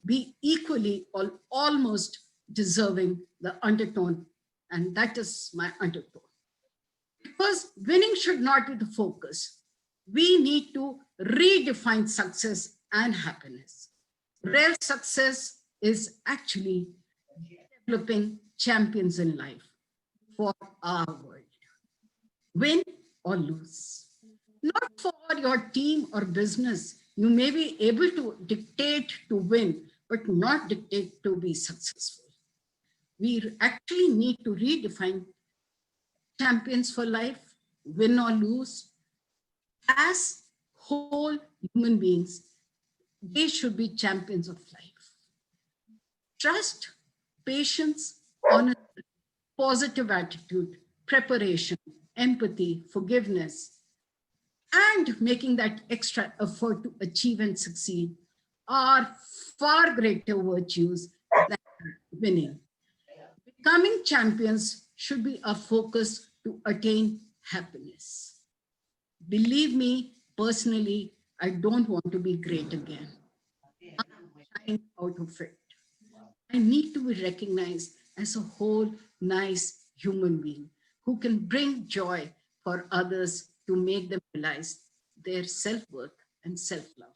be equally or almost deserving the undertone, and that is my undertone. Because winning should not be the focus. We need to redefine success and happiness. Real success is actually developing champions in life for our world. Win or lose. Not for your team or business. You may be able to dictate to win, but not dictate to be successful. We actually need to redefine champions for life, win or lose. As whole human beings, they should be champions of life. Trust, patience, honesty, positive attitude, preparation, empathy, forgiveness, and making that extra effort to achieve and succeed are far greater virtues than winning. Becoming champions should be a focus to attain happiness. Believe me, personally, I don't want to be great again. I'm trying out of it. I need to be recognized as a whole nice human being who can bring joy for others to make them realize their self-worth and self-love.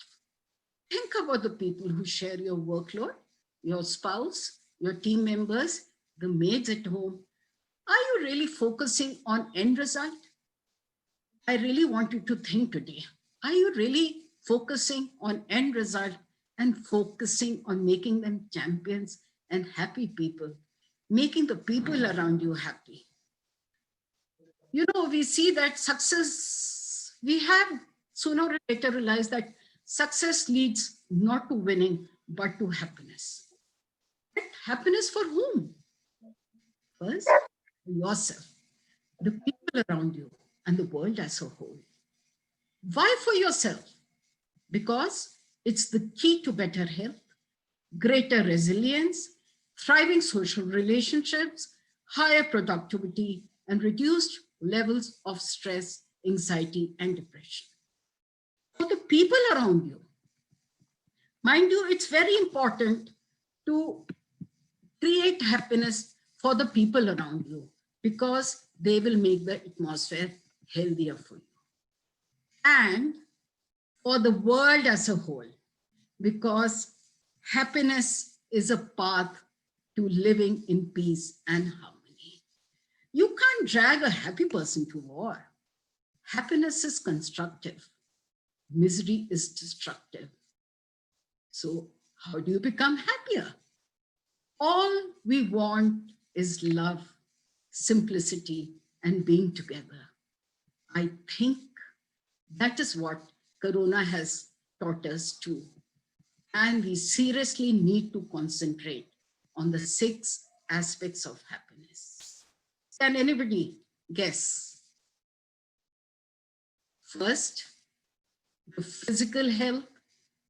Think about the people who share your workload, your spouse, your team members, the maids at home. Are you really focusing on end result? I really want you to think today. Are you really focusing on end result and focusing on making them champions and happy people, making the people around you happy? You know, we see that success, we have sooner or later realized that success leads not to winning, but to happiness. But happiness for whom? First, for yourself, the people around you, and the world as a whole. Why for yourself? Because it's the key to better health, greater resilience, thriving social relationships, higher productivity, and reduced levels of stress, anxiety, and depression. For the people around you, mind you, it's very important to create happiness for the people around you because they will make the atmosphere healthier for you. And for the world as a whole, because happiness is a path to living in peace and harmony. You can't drag a happy person to war. Happiness is constructive. Misery is destructive. So how do you become happier? All we want is love, simplicity, and being together. I think that is what Corona has taught us too. And we seriously need to concentrate on the 6 aspects of happiness. Can anybody guess? First, the physical health,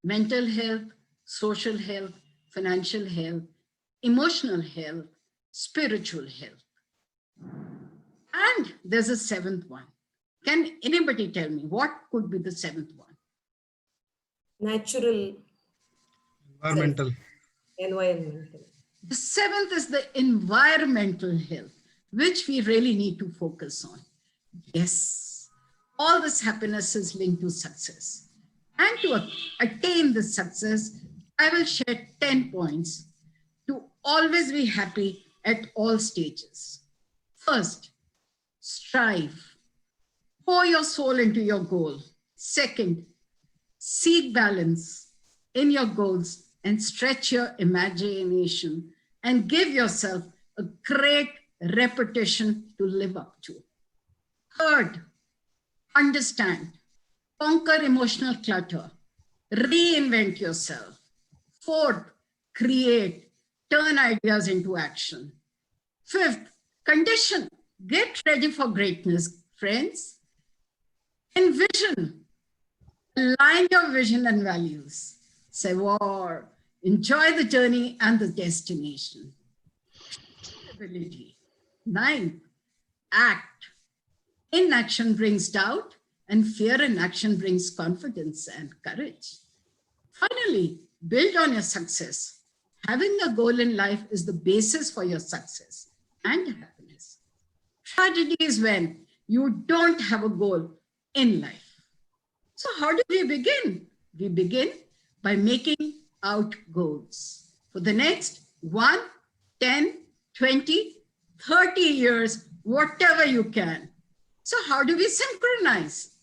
mental health, social health, financial health, emotional health, spiritual health. And there's a 7th one. Can anybody tell me what could be the 7th one?
Natural.
Environmental.
Environmental.
The 7th is the environmental health, which we really need to focus on. Yes, all this happiness is linked to success. And to attain this success, I will share 10 points to always be happy at all stages. First, strive. Pour your soul into your goal. Second, seek balance in your goals and stretch your imagination and give yourself a great reputation to live up to. Third, understand, conquer emotional clutter, reinvent yourself. Fourth, create, turn ideas into action. Fifth, condition, get ready for greatness, friends. Envision, align your vision and values. Savor, enjoy the journey and the destination. Ability. 9th, act. Inaction brings doubt, and fear in action brings confidence and courage. Finally, build on your success. Having a goal in life is the basis for your success and happiness. Tragedy is when you don't have a goal in life. So how do we begin? We begin by making out goals for the next 1, 10, 20, 30 years, whatever you can. So how do we synchronize?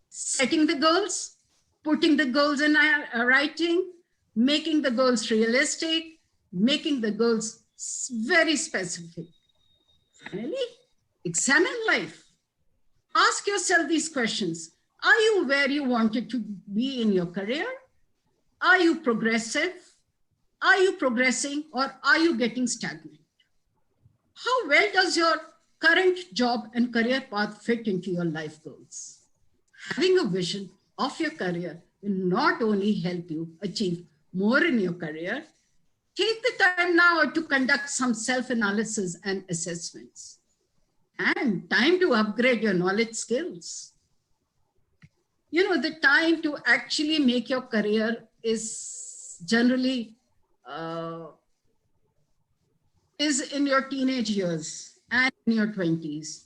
Setting the goals, putting the goals in writing, making the goals realistic, making the goals very specific. Finally, examine life. Ask yourself these questions. Are you where you wanted to be in your career? Are you progressive? Are you progressing, or are you getting stagnant? How well does your current job and career path fit into your life goals? Having a vision of your career will not only help you achieve more in your career, take the time now to conduct some self-analysis and assessments. And time to upgrade your knowledge skills. You know, the time to actually make your career is generally is in your teenage years and in your 20s,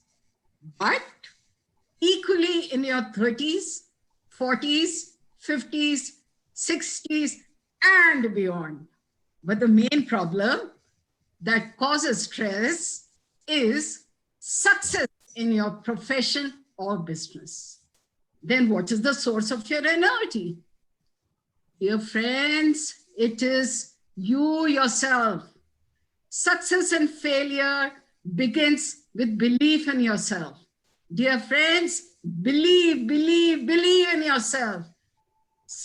but equally in your 30s, 40s, 50s, 60s, and beyond. But the main problem that causes stress is success in your profession or business. Then what is the source of your energy? Dear friends, it is you yourself. Success and failure begins with belief in yourself. Dear friends, believe in yourself.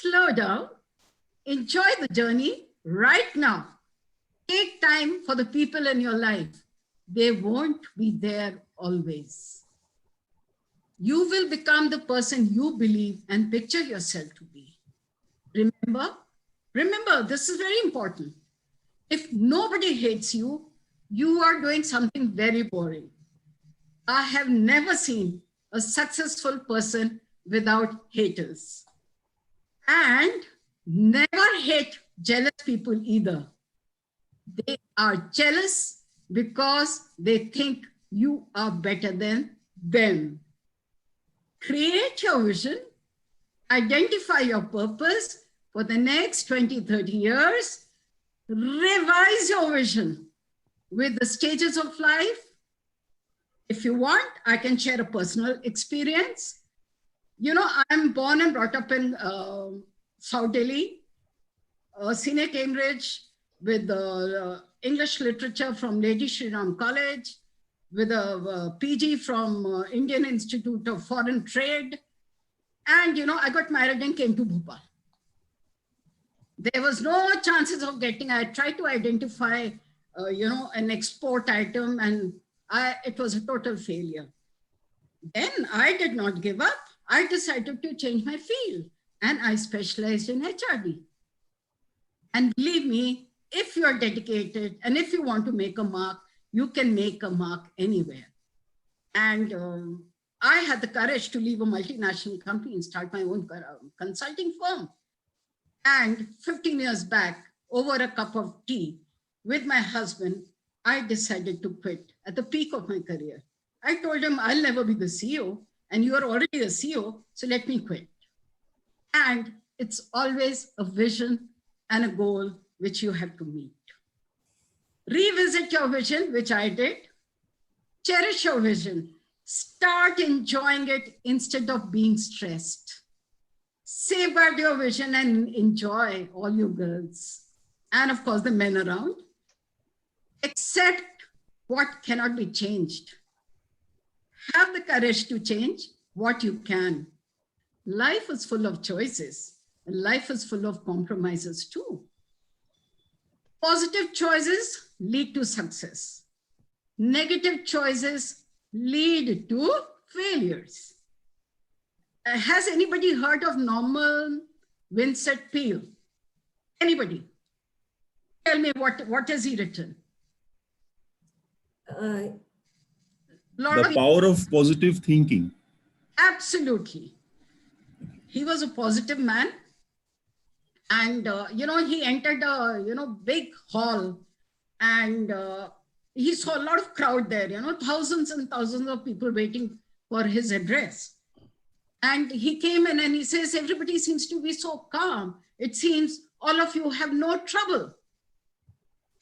slow down, enjoy the journey right now. Take time for the people in your life. They won't be there always. You will become the person you believe and picture yourself to be. Remember, this is very important. If nobody hates you, you are doing something very boring. I have never seen a successful person without haters. And never hate jealous people either. They are jealous because they think you are better than them. Create your vision, identify your purpose for the next 20, 30 years, revise your vision with the stages of life. If you want, I can share a personal experience. You know, I'm born and brought up in South Delhi, senior Cambridge with English literature from Lady Shri Ram College, with a PG from Indian Institute of Foreign Trade. And, you know, I got married and came to Bhopal. There was no chances of getting, I tried to identify, you know, an export item, and it was a total failure. Then I did not give up. I decided to change my field, and I specialized in HRD. And believe me, if you're dedicated and if you want to make a mark, you can make a mark anywhere. And I had the courage to leave a multinational company and start my own consulting firm. And 15 years back, over a cup of tea with my husband, I decided to quit at the peak of my career. I told him, I'll never be the CEO, and you are already a CEO, so let me quit. And it's always a vision and a goal which you have to meet. Revisit your vision, which I did. Cherish your vision. Start enjoying it instead of being stressed. Safeguard your vision and enjoy all you girls. And of course, the men around. Accept what cannot be changed. Have the courage to change what you can. Life is full of choices, and life is full of compromises too. Positive choices lead to success. Negative choices lead to failures. Has anybody heard of Norman Vincent Peale? Anybody? Tell me what has he written?
The power of positive thinking.
Absolutely. He was a positive man. And, you know, he entered a, you know, big hall, and he saw a lot of crowd there, you know, thousands and thousands of people waiting for his address. And he came in and he says, everybody seems to be so calm. It seems all of you have no trouble.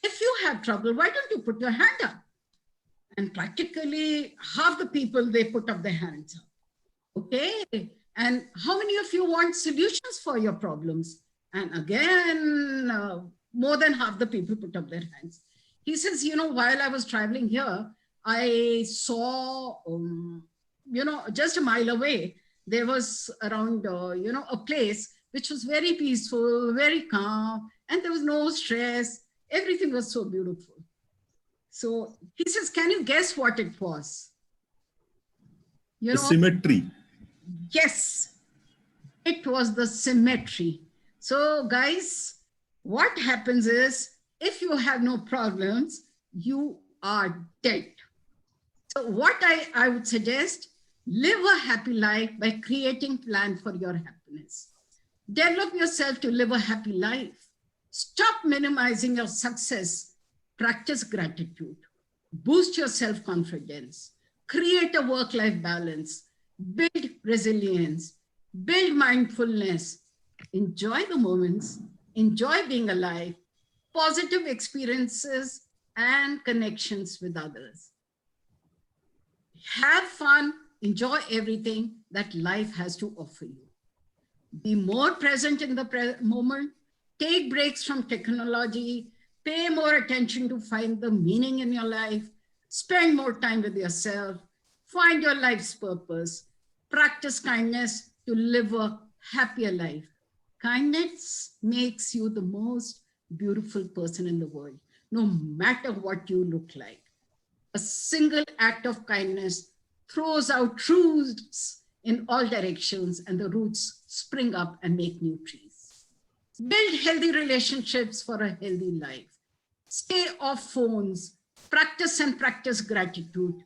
If you have trouble, why don't you put your hand up? And practically half the people, they put up their hands up. Okay. And how many of you want solutions for your problems? And again, more than half the people put up their hands. He says, you know, while I was traveling here, I saw, you know, just a mile away, there was around, you know, a place which was very peaceful, very calm, and there was no stress. Everything was so beautiful. So he says, can you guess what it was? You know,
symmetry.
Yes, it was the symmetry. So guys, what happens is, if you have no problems, you are dead. So what I would suggest, live a happy life by creating plan for your happiness. Develop yourself to live a happy life. Stop minimizing your success. Practice gratitude. Boost your self-confidence. Create a work-life balance. Build resilience. Build mindfulness. Enjoy the moments. Enjoy being alive. Positive experiences and connections with others. Have fun. Enjoy everything that life has to offer you. Be more present in the moment. Take breaks from technology. Pay more attention to find the meaning in your life. Spend more time with yourself. Find your life's purpose. Practice kindness to live a happier life. Kindness makes you the most beautiful person in the world, no matter what you look like. A single act of kindness throws out roots in all directions, and the roots spring up and make new trees. Build healthy relationships for a healthy life. Stay off phones, practice gratitude,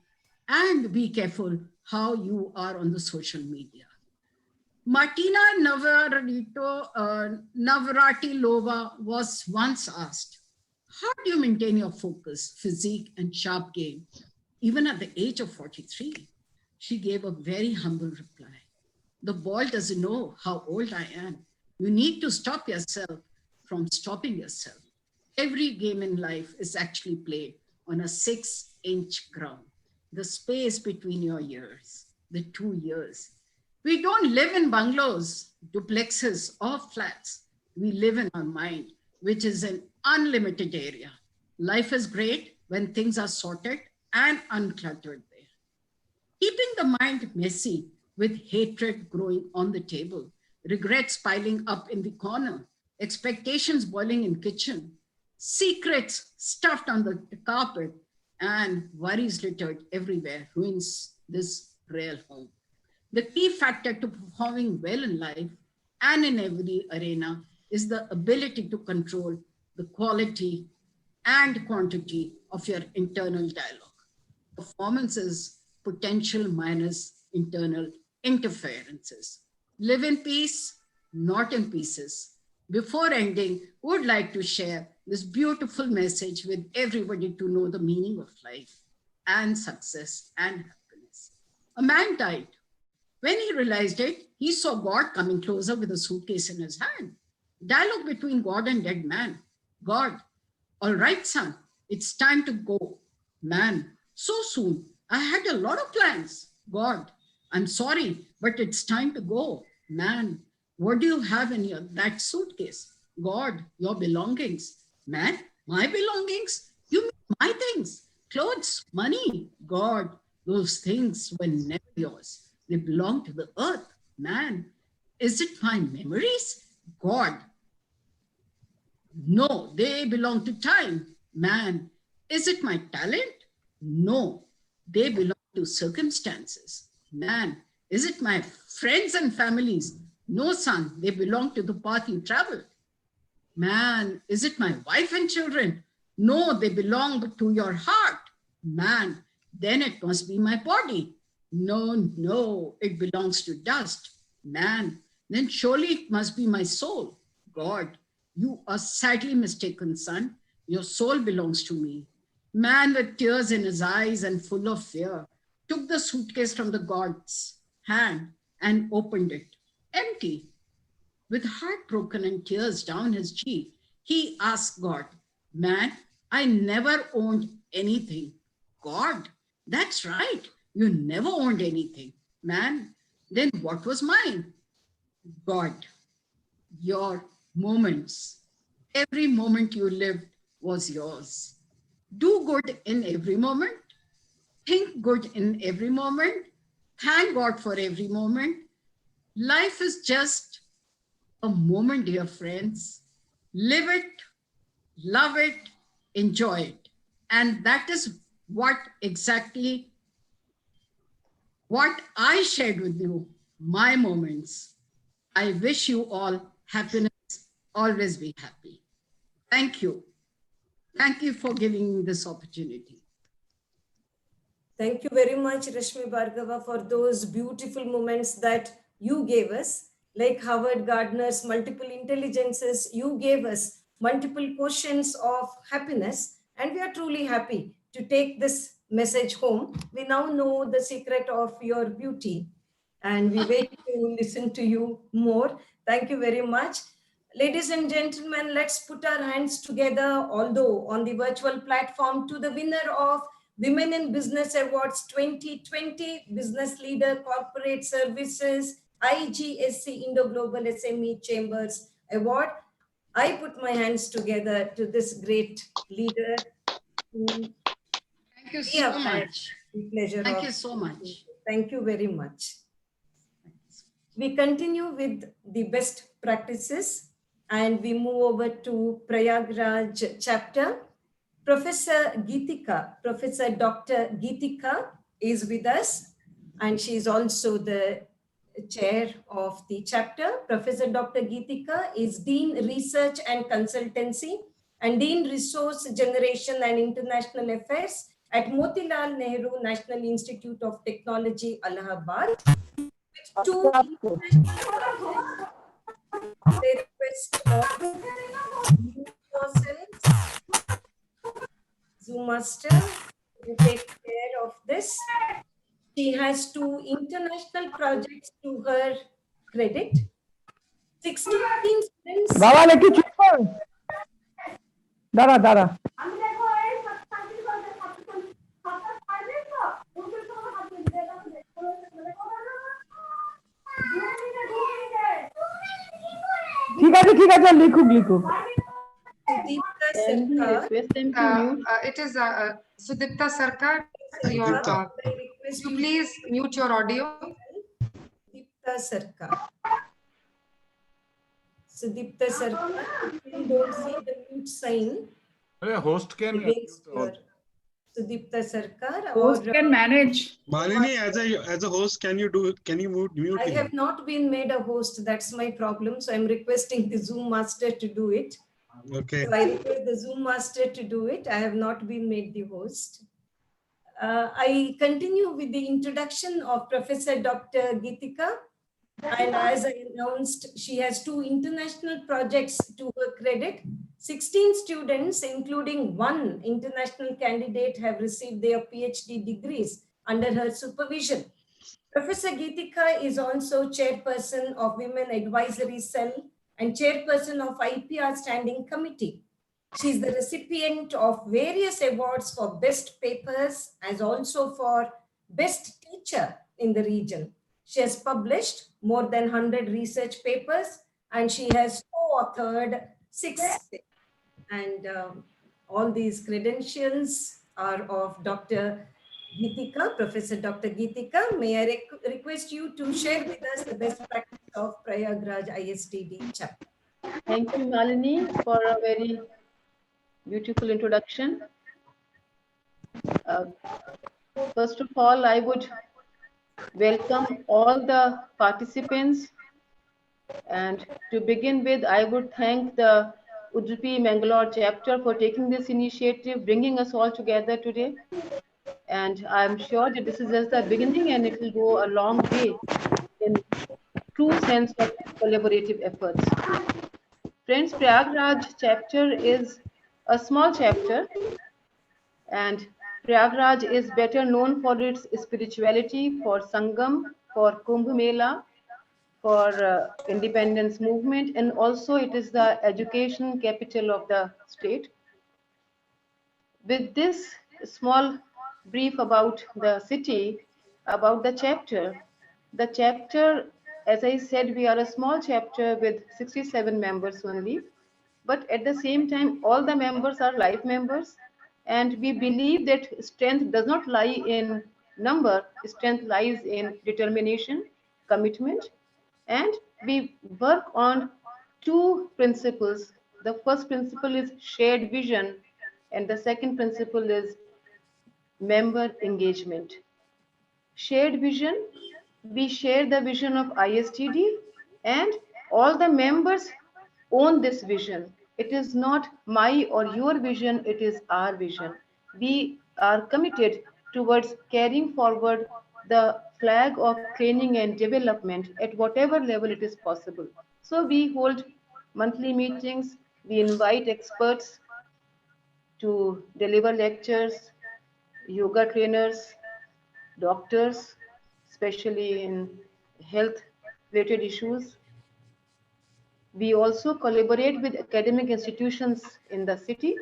and be careful how you are on the social media. Martina Navratilova was once asked, how do you maintain your focus, physique, and sharp game, even at the age of 43? She gave a very humble reply. The ball doesn't know how old I am. You need to stop yourself from stopping yourself. Every game in life is actually played on a 6-inch ground, the space between your ears, the 2 ears. We don't live in bungalows, duplexes, or flats. We live in our mind, which is an unlimited area. Life is great when things are sorted and uncluttered there. Keeping the mind messy with hatred growing on the table, regrets piling up in the corner, expectations boiling in kitchen, secrets stuffed on the carpet, and worries littered everywhere ruins this real home. The key factor to performing well in life and in every arena is the ability to control the quality and quantity of your internal dialogue. Performance is potential minus internal interferences. Live in peace, not in pieces. Before ending, would like to share this beautiful message with everybody to know the meaning of life and success and happiness. A man died. When he realized it, he saw God coming closer with a suitcase in his hand. Dialogue between God and dead man. God, all right, son, it's time to go. Man, so soon. I had a lot of plans. God, I'm sorry, but it's time to go. Man, what do you have in that suitcase? God, your belongings. Man, my belongings? You mean my things? Clothes, money. God, those things were never yours. They belong to the earth. Man, is it my memories? God, no, they belong to time. Man, is it my talent? No, they belong to circumstances. Man, is it my friends and families? No, son, they belong to the path you traveled. Man, is it my wife and children? No, they belong to your heart. Man, then it must be my body. No, it belongs to dust. Man, then surely it must be my soul. God, you are sadly mistaken, son. Your soul belongs to me. Man, with tears in his eyes and full of fear, took the suitcase from the God's hand and opened it. Empty. With heartbroken and tears down his cheek, he asked God, man, I never owned anything. God, that's right. You never owned anything. Man, then what was mine? God, your moments. Every moment you lived was yours. Do good in every moment. Think good in every moment. Thank God for every moment. Life is just a moment, dear friends. Live it, love it, enjoy it. And that is what I shared with you, my moments. I wish you all happiness, always be happy. Thank you. Thank you for giving me this opportunity.
Thank you very much, Rashmi Bhargava, for those beautiful moments that you gave us. Like Howard Gardner's multiple intelligences, you gave us multiple questions of happiness, and we are truly happy to take this message home. We now know the secret of your beauty, and we wait to listen to you more. Thank you very much. Ladies and gentlemen, let's put our hands together, although on the virtual platform, to the winner of Women in Business Awards 2020, Business Leader Corporate Services, IGSC Indo Global SME Chambers Award. I put my hands together to this great leader.
Thank you so much.
The pleasure.
Thank you so much.
Thank you very much. We continue with the best practices. And we move over to Prayagraj chapter. Professor Dr. Geetika is with us, and she is also the chair of the chapter. Professor Dr. Geetika is Dean Research and Consultancy and Dean Resource Generation and International Affairs at Motilal Nehru National Institute of Technology, Allahabad. With two they request all yourselves, Zoom Master, to take care of this. She has 2 international projects to her credit. 16 students.
Dara. ঠিক আছে লিখুক
It is Sudipta Sarkar. You please mute your audio.
Sudipta Sarkar. Sudipta Sarkar. You don't see the mute sign.
Host can.
Sudipta Sarkar.
Host can manage.
Malini, as a host, can you mute
I
him?
have not been made a host. That's my problem. So I'm requesting the Zoom master to do it.
Okay.
So I request the Zoom master to do it. I have not been made the host. I continue with the introduction of Professor Dr. Geetika. And as I announced, she has 2 international projects to her credit. 16 students, including 1 international candidate, have received their PhD degrees under her supervision. Professor Geetika is also chairperson of Women Advisory Cell and chairperson of IPR Standing Committee. She is the recipient of various awards for best papers as also for best teacher in the region. She has published more than 100 research papers and she has co-authored 6. And all these credentials are of Dr. Geetika, Professor Dr. Geetika. May I request you to share with us the best practice of Prayagraj ISTD chapter.
Thank you, Malini, for a very beautiful introduction. First of all, I would welcome all the participants. And to begin with, I would thank the Udupi Mangalore chapter for taking this initiative, bringing us all together today. And I'm sure that this is just the beginning and it will go a long way in true sense of collaborative efforts. Friends, Prayagraj chapter is a small chapter and Prayagraj is better known for its spirituality, for Sangam, for Kumbh Mela, for independence movement, and also it is the education capital of the state. With this small brief about the city, about the chapter, as I said, we are a small chapter with 67 members only, but at the same time, all the members are life members, and we believe that strength does not lie in number, strength lies in determination, commitment, and we work on 2 principles. The first principle is shared vision, and the second principle is member engagement. Shared vision, we share the vision of ISTD, and all the members own this vision. It is not my or your vision, it is our vision. We are committed towards carrying forward the flag of training and development at whatever level it is possible. So we hold monthly meetings, we invite experts to deliver lectures, yoga trainers, doctors, especially in health related issues. We also collaborate with academic institutions in the city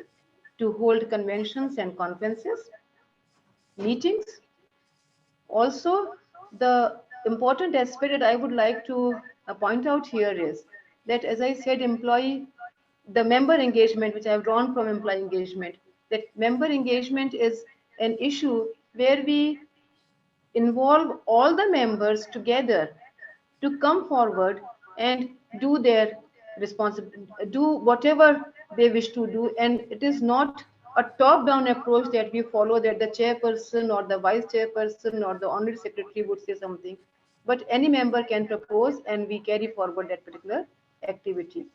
to hold conventions and conferences, meetings. Also, the important aspect that I would like to point out here is that, as I said, the member engagement, which I have drawn from employee engagement, that member engagement is an issue where we involve all the members together to come forward and do their responsibility, do whatever they wish to do. And it is not a top-down approach that we follow, that the chairperson or the vice chairperson or the honorary secretary would say something, but any member can propose and we carry forward that particular activity.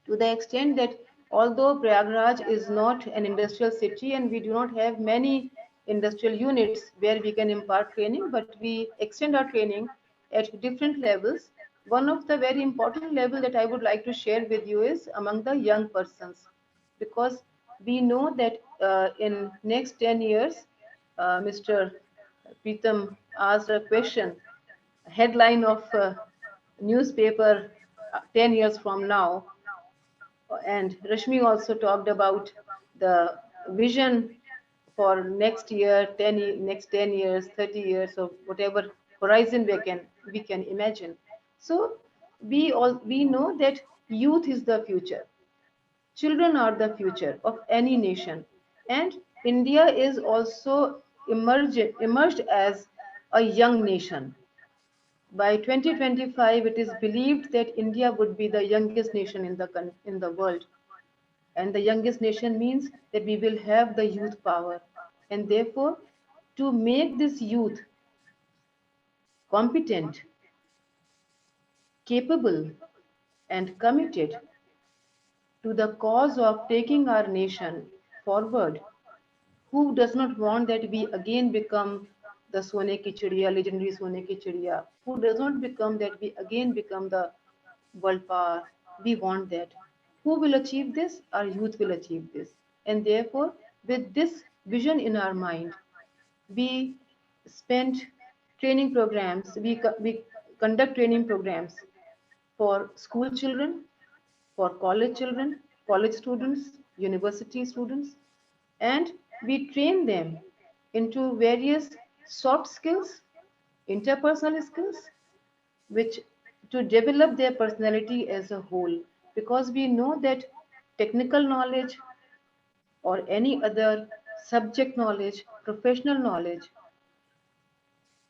To the extent that although Prayagraj is not an industrial city and we do not have many industrial units where we can impart training, but we extend our training at different levels. One of the very important level that I would like to share with you is among the young persons, because we know that in next 10 years, Mr. Pritam asked a question, headline of newspaper 10 years from now, and Rashmi also talked about the vision for next year, next 10 years, 30 years, or whatever horizon we can imagine. So we know that youth is the future. Children are the future of any nation, and India is also emerged as a young nation. By 2025, it is believed that India would be the youngest nation in the world. And the youngest nation means that we will have the youth power. And therefore, to make this youth competent, capable, and committed to the cause of taking our nation forward, who does not want that we again become the Sone Ki Chidiya, legendary Sone Ki Chidiya, who does not become that we again become the world power? We want that. Who will achieve this? Our youth will achieve this. And therefore, with this vision in our mind, we spend training programs, we conduct training programs for school children, for college children, college students, university students, and we train them into various soft skills, interpersonal skills, which to develop their personality as a whole, because we know that technical knowledge or any other subject knowledge, professional knowledge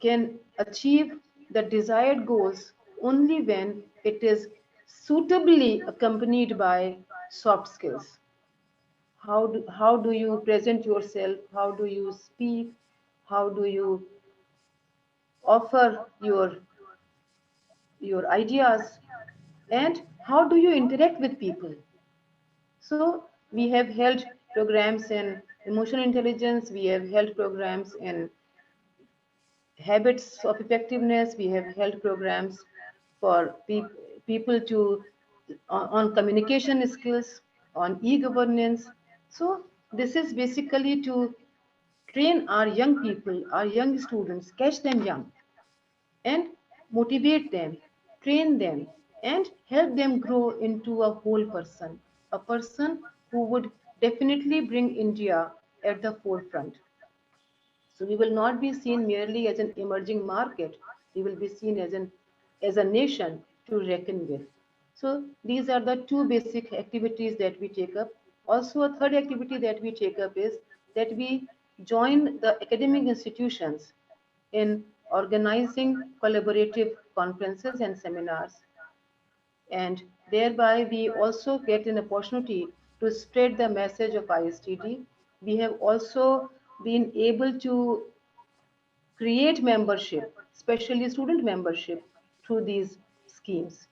can achieve the desired goals only when it is suitably accompanied by soft skills. How do you present yourself? How do you speak? How do you offer your ideas? And how do you interact with people? So we have held programs in emotional intelligence, we have held programs in habits of effectiveness, we have held programs for people to on communication skills, on e-governance. So this is basically to train our young people, our young students, catch them young and motivate them, train them, and help them grow into a whole person, a person who would definitely bring India at the forefront. So we will not be seen merely as an emerging market. We will be seen as a nation to reckon with. So these are the two basic activities that we take up. Also, a third activity that we take up is that we join the academic institutions in organizing collaborative conferences and seminars. And thereby we also get an opportunity to spread the message of ISTD. We have also been able to create membership, especially student membership, through these schemes.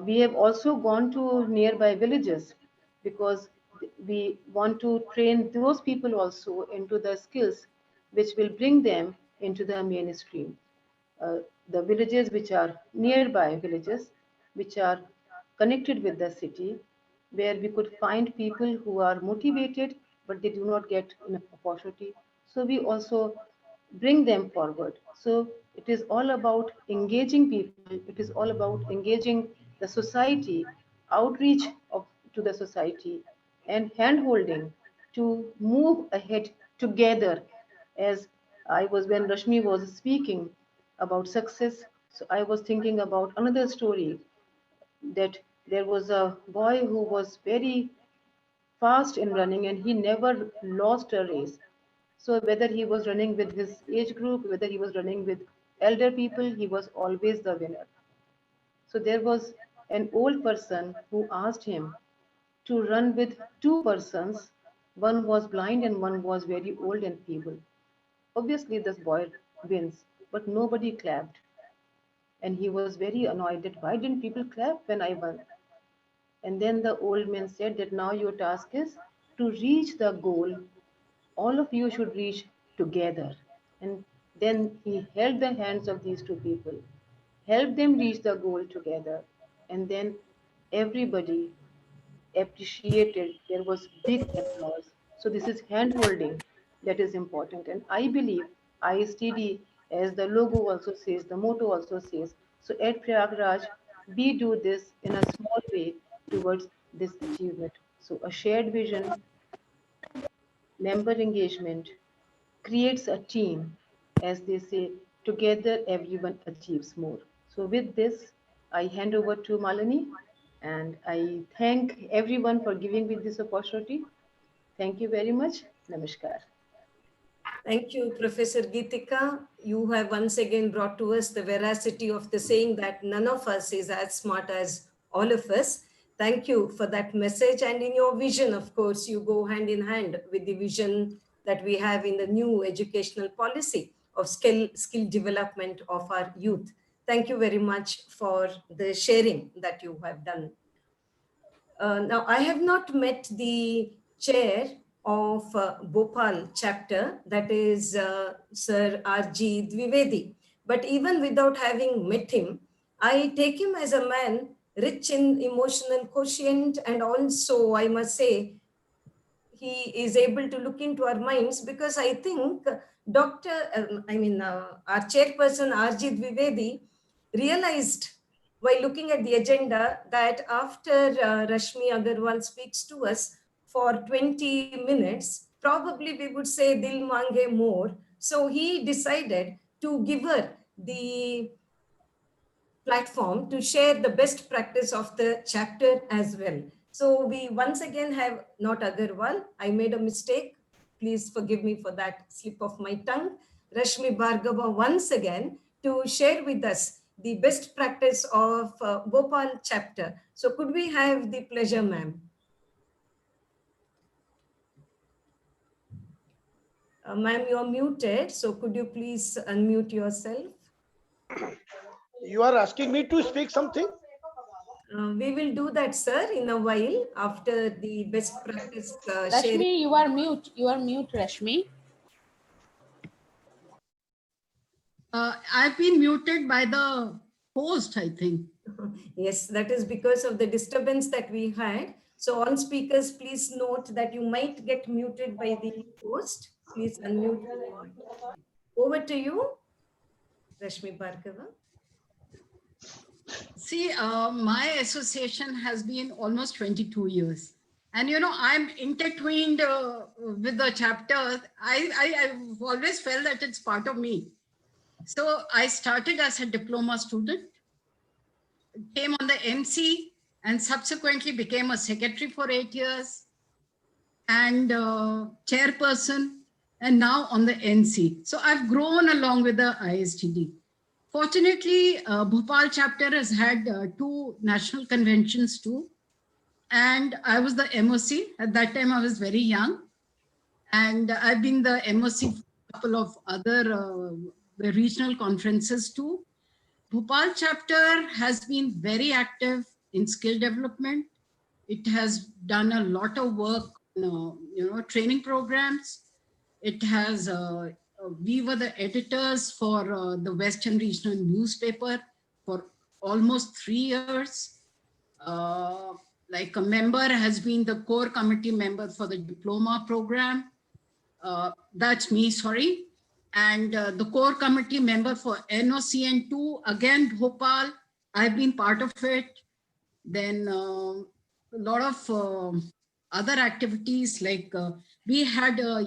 We have also gone to nearby villages because we want to train those people also into the skills which will bring them into the mainstream. The villages which are nearby villages, which are connected with the city, where we could find people who are motivated, but they do not get enough opportunity. So we also bring them forward. So it is all about engaging people. It is all about engaging the society, outreach to the society, and hand-holding to move ahead together. As when Rashmi was speaking about success, so I was thinking about another story, that there was a boy who was very fast in running and he never lost a race. So whether he was running with his age group, whether he was running with elder people, he was always the winner. So there was an old person who asked him to run with two persons. One was blind and one was very old and feeble. Obviously, this boy wins, but nobody clapped. And he was very annoyed that why didn't people clap when I won? And then the old man said that now your task is to reach the goal. All of you should reach together. And then he held the hands of these two people, helped them reach the goal together. And then everybody appreciated. There was big applause. So this is hand holding that is important. And I believe ISTD, as the logo also says, the motto also says. So at Prayagraj, we do this in a small way towards this achievement. So a shared vision, member engagement creates a team. As they say, together everyone achieves more. So with this, I hand over to Malini. And I thank everyone for giving me this opportunity. Thank you very much. Namaskar.
Thank you, Professor Geetika. You have once again brought to us the veracity of the saying that none of us is as smart as all of us. Thank you for that message. And in your vision, of course, you go hand in hand with the vision that we have in the new educational policy of skill development of our youth. Thank you very much for the sharing that you have done. Now, I have not met the chair of Bhopal chapter, that is Sir R.G. Dwivedi. But even without having met him, I take him as a man rich in emotional quotient, and also, I must say, he is able to look into our minds, because I think our chairperson R.G. Dwivedi realized while looking at the agenda that after Rashmi Agarwal speaks to us for 20 minutes, probably we would say Dil Mange more. So he decided to give her the platform to share the best practice of the chapter as well. So we once again have not Agarwal. I made a mistake. Please forgive me for that slip of my tongue. Rashmi Bhargava once again to share with us the best practice of Bhopal chapter. So could we have the pleasure, ma'am? Ma'am, you are muted. So could you please unmute yourself?
You are asking me to speak something?
We will do that, sir, in a while after the best practice sharing.
Rashmi, you are mute. You are mute, Rashmi.
I've been muted by the host, I think.
Yes, that is because of the disturbance that we had. So on speakers, please note that you might get muted by the host. Please unmute. Over to you, Rashmi Bhargava.
See, my association has been almost 22 years. And, you know, I'm intertwined with the chapter. I've always felt that it's part of me. So I started as a diploma student, came on the MC, and subsequently became a secretary for 8 years and chairperson, and now on the NC. So I've grown along with the ISTD. Fortunately, Bhopal chapter has had 2 national conventions too. And I was the MOC. At that time, I was very young. And I've been the MOC for a couple of other the regional conferences too. Bhopal chapter has been very active in skill development. It has done a lot of work, training programs. It has, we were the editors for the Western Regional newspaper for almost 3 years. Like a member has been the core committee member for the diploma program. That's me, sorry. And the core committee member for NOCN2, again, Bhopal, I've been part of it. Then a lot of other activities, like we had a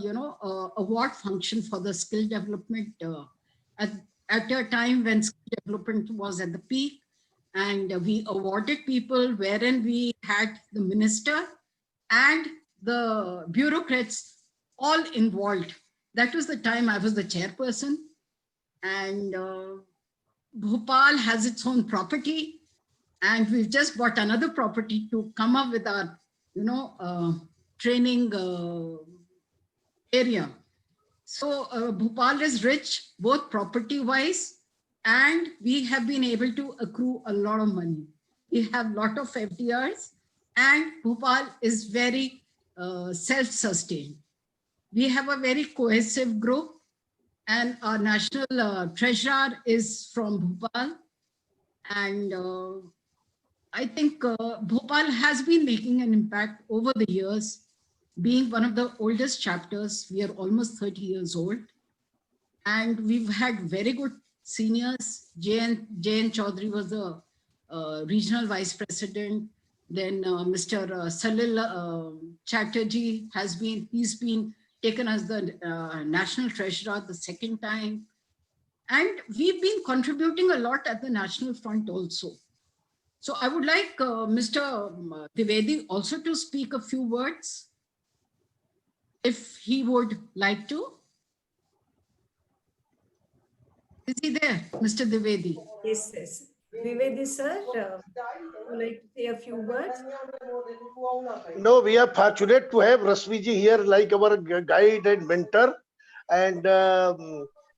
award function for the skill development at a time when skill development was at the peak. And we awarded people wherein we had the minister and the bureaucrats all involved. That was the time I was the chairperson. And Bhopal has its own property. And we've just bought another property to come up with our, training area. So Bhopal is rich, both property-wise, and we have been able to accrue a lot of money. We have a lot of FDRs, and Bhopal is very self-sustained. We have a very cohesive group, and our national treasurer is from Bhopal. And I think Bhopal has been making an impact over the years. Being one of the oldest chapters, we are almost 30 years old. And we've had very good seniors. J.N. Chaudhary was the regional vice president. Then Mr. Salil Chatterjee he's been taken as the national treasurer the second time. And we've been contributing a lot at the national front also. So I would like Mr. Dwivedi also to speak a few words, if he would like to. Is he there, Mr. Dwivedi?
Yes, yes. Dwivedi sir, would you like to say a few words?
No, we are fortunate to have Rashmi ji here like our guide and mentor. And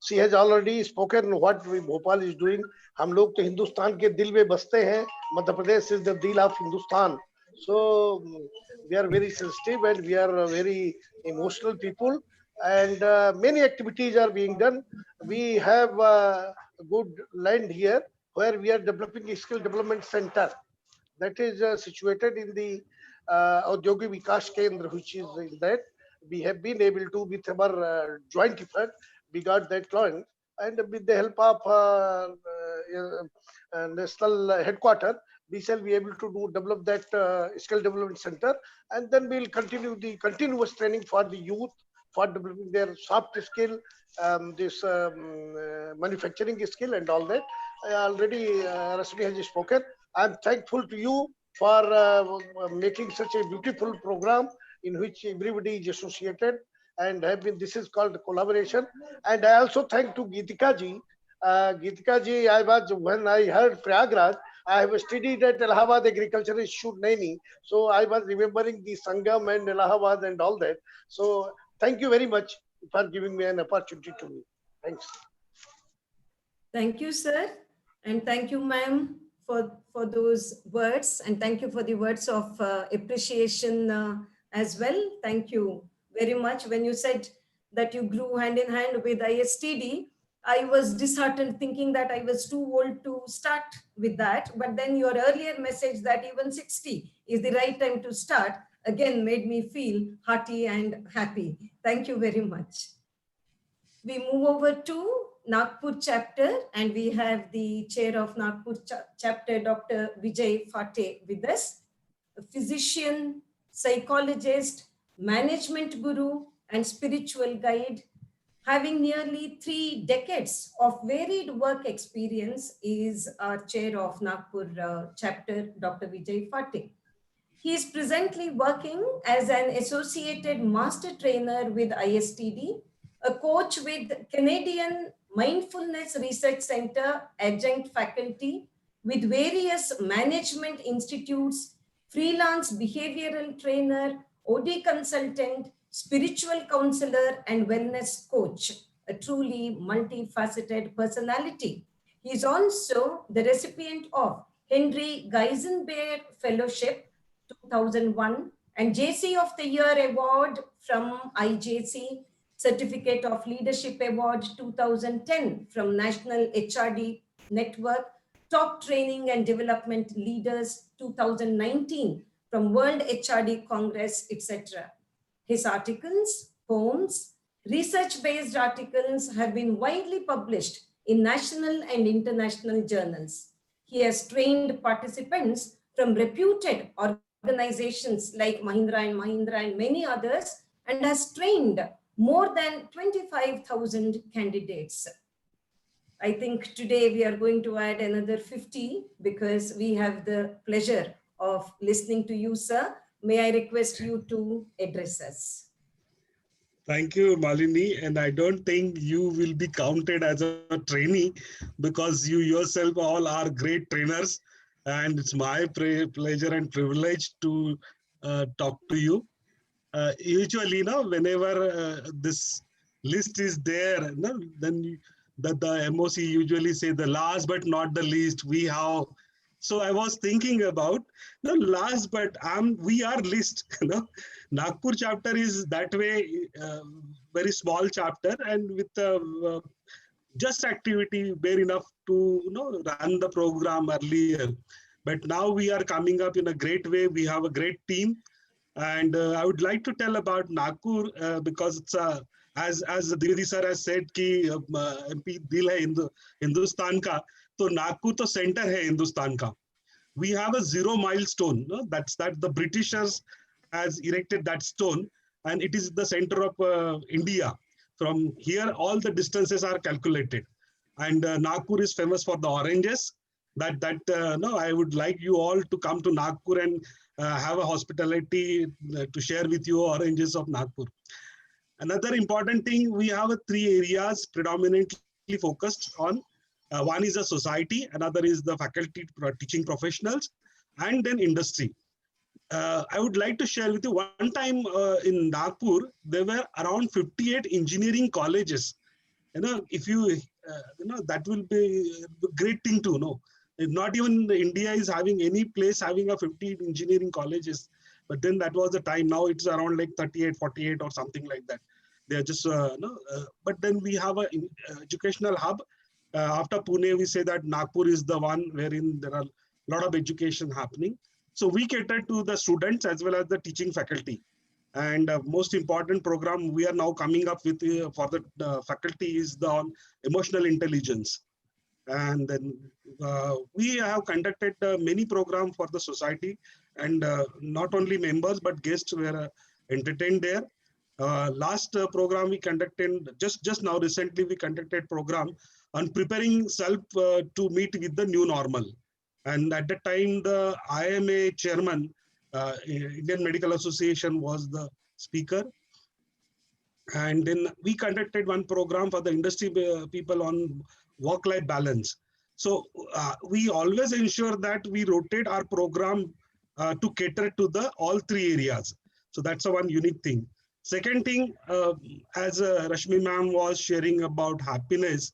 she has already spoken what Bhopal is doing. हम लोग तो हिंदुस्तान के दिल में बसते हैं. Madhya Pradesh is the deal of Hindustan. So we are very sensitive and we are very emotional people. And many activities are being done. We have a good land here where we are developing a skill development center that is situated in the Audyogi Vikas Kendra, which is in that. We have been able to, with our joint effort, we got that land, and with the help of national headquarters, we shall be able to develop that skill development center, and then we'll continue the continuous training for the youth for developing their soft skill, this manufacturing skill and all that. Already Rashmi has spoken. I'm thankful to you for making such a beautiful program in which everybody is associated and have been, this is called collaboration. And I also thank to Geetika ji. Geetika ji, when I heard Prayagraj, I have studied at Allahabad Agricultural Institute, Naini. So I was remembering the Sangam and Allahabad and all that. So thank you very much for giving me an opportunity to me. Thanks.
Thank you, sir. And thank you, ma'am, for those words. And thank you for the words of appreciation as well. Thank you very much. When you said that you grew hand in hand with ISTD, I was disheartened thinking that I was too old to start with that. But then your earlier message that even 60 is the right time to start again made me feel hearty and happy. Thank you very much. We move over to Nagpur chapter, and we have the chair of Nagpur chapter, Dr. Vijay Phate, with us, a physician, psychologist, management guru, and spiritual guide. Having nearly 3 decades of varied work experience, is our chair of Nagpur chapter, Dr. Vijay Phate. He is presently working as an associated master trainer with ISTD, a coach with Canadian Mindfulness Research Center adjunct faculty with various management institutes, freelance behavioral trainer, OD consultant, spiritual counselor, and wellness coach, a truly multifaceted personality. He is also the recipient of Henry Geisenberg Fellowship 2001 and JC of the Year Award from IJC, Certificate of Leadership Award 2010 from National HRD Network, Top Training and Development Leaders 2019 from World HRD Congress, etc. His articles, poems, research-based articles have been widely published in national and international journals. He has trained participants from reputed organizations like Mahindra & Mahindra and many others, and has trained more than 25,000 candidates. I think today we are going to add another 50 because we have the pleasure of listening to you, sir. May I request you to address us?
Thank you, Malini. And I don't think you will be counted as a trainee because you yourself all are great trainers. and it's my pleasure and privilege to talk to you. Usually, whenever this list is there, then the MOC usually say the last but not the least. We have. So I was thinking about the last, but we are least. Nagpur chapter is that way, very small chapter, and with just activity bare enough to run the program earlier. But now we are coming up in a great way. We have a great team. And I would like to tell about Nagpur because it's as Dwivedi sir has said कि MP दिल है हिंदुस्तान का, तो Nagpur तो center है हिंदुस्तान का. We have a 0 milestone. That's that the Britishers has erected that stone, and it is the center of India. From here, all the distances are calculated, and Nagpur is famous for the oranges. I would like you all to come to Nagpur and have a hospitality to share with you oranges of Nagpur. Another important thing, we have 3 areas predominantly focused on. One is the society, another is the faculty teaching professionals, and then industry. I would like to share with you, one time in Nagpur, there were around 58 engineering colleges. If you, that will be a great thing to know. Not even India is having any place having a 50 engineering colleges, but then that was the time. Now it's around like 38, 48 or something like that. They are just, but then we have an educational hub. After Pune, we say that Nagpur is the one wherein there are a lot of education happening. So we cater to the students as well as the teaching faculty. And most important program we are now coming up with for the faculty is the emotional intelligence. And then we have conducted many programs for the society, and not only members but guests were entertained there. Last program we conducted just now recently we conducted program on preparing self to meet with the new normal. And at that time the IMA chairman, Indian Medical Association, was the speaker. And then we conducted one program for the industry people on work-life balance. So we always ensure that we rotate our program to cater to the all 3 areas. So that's a one unique thing. Second thing, as Rashmi ma'am was sharing about happiness,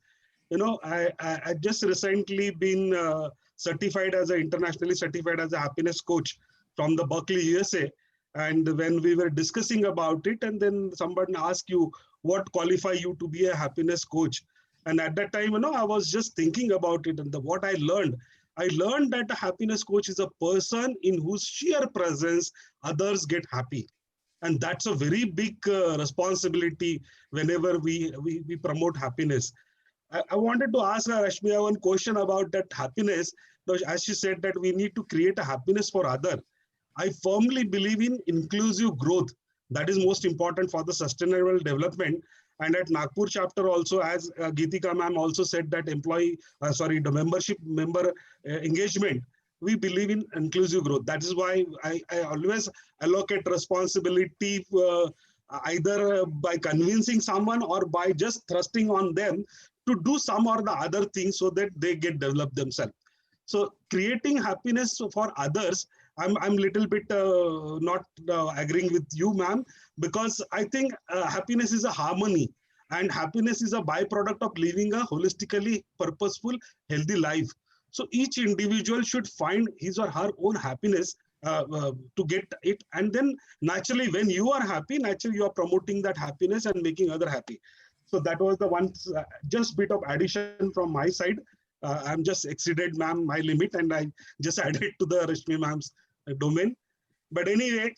I just recently been certified as internationally certified as a happiness coach from the Berkeley, USA. And when we were discussing about it, and then somebody asked you, what qualify you to be a happiness coach? And at that time, I was just thinking about it, and what I learned that a happiness coach is a person in whose sheer presence others get happy. And that's a very big responsibility whenever we promote happiness. I wanted to ask Rashmi one question about that happiness. As she said that we need to create a happiness for others. I firmly believe in inclusive growth. That is most important for the sustainable development. And at Nagpur chapter also, as Geetika ma'am also said that the membership member engagement, we believe in inclusive growth. That is why I always allocate responsibility either by convincing someone or by just thrusting on them to do some or the other thing so that they get developed themselves. So creating happiness for others, I'm little bit not agreeing with you, ma'am, because I think happiness is a harmony, and happiness is a byproduct of living a holistically purposeful, healthy life. So each individual should find his or her own happiness to get it. And then naturally, when you are happy, naturally you are promoting that happiness and making other happy. So that was the one just bit of addition from my side. I'm just exceeded, ma'am, my limit, and I just added to the Rashmi ma'am's domain. But anyway,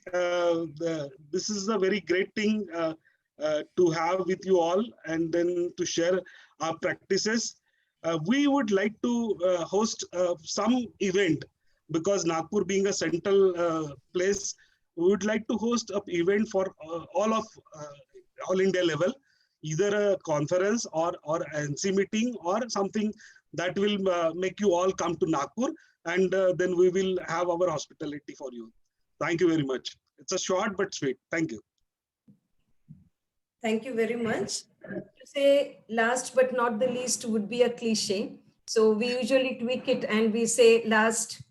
this is a very great thing to have with you all, and then to share our practices. We would like to host some event, because Nagpur being a central place, we would like to host an event for all India level, either a conference or NC meeting or something that will make you all come to Nagpur, and then we will have our hospitality for you. Thank you very much. It's a short but sweet. Thank you.
Thank you very much. To say last but not the least would be a cliche. So we usually tweak it and we say last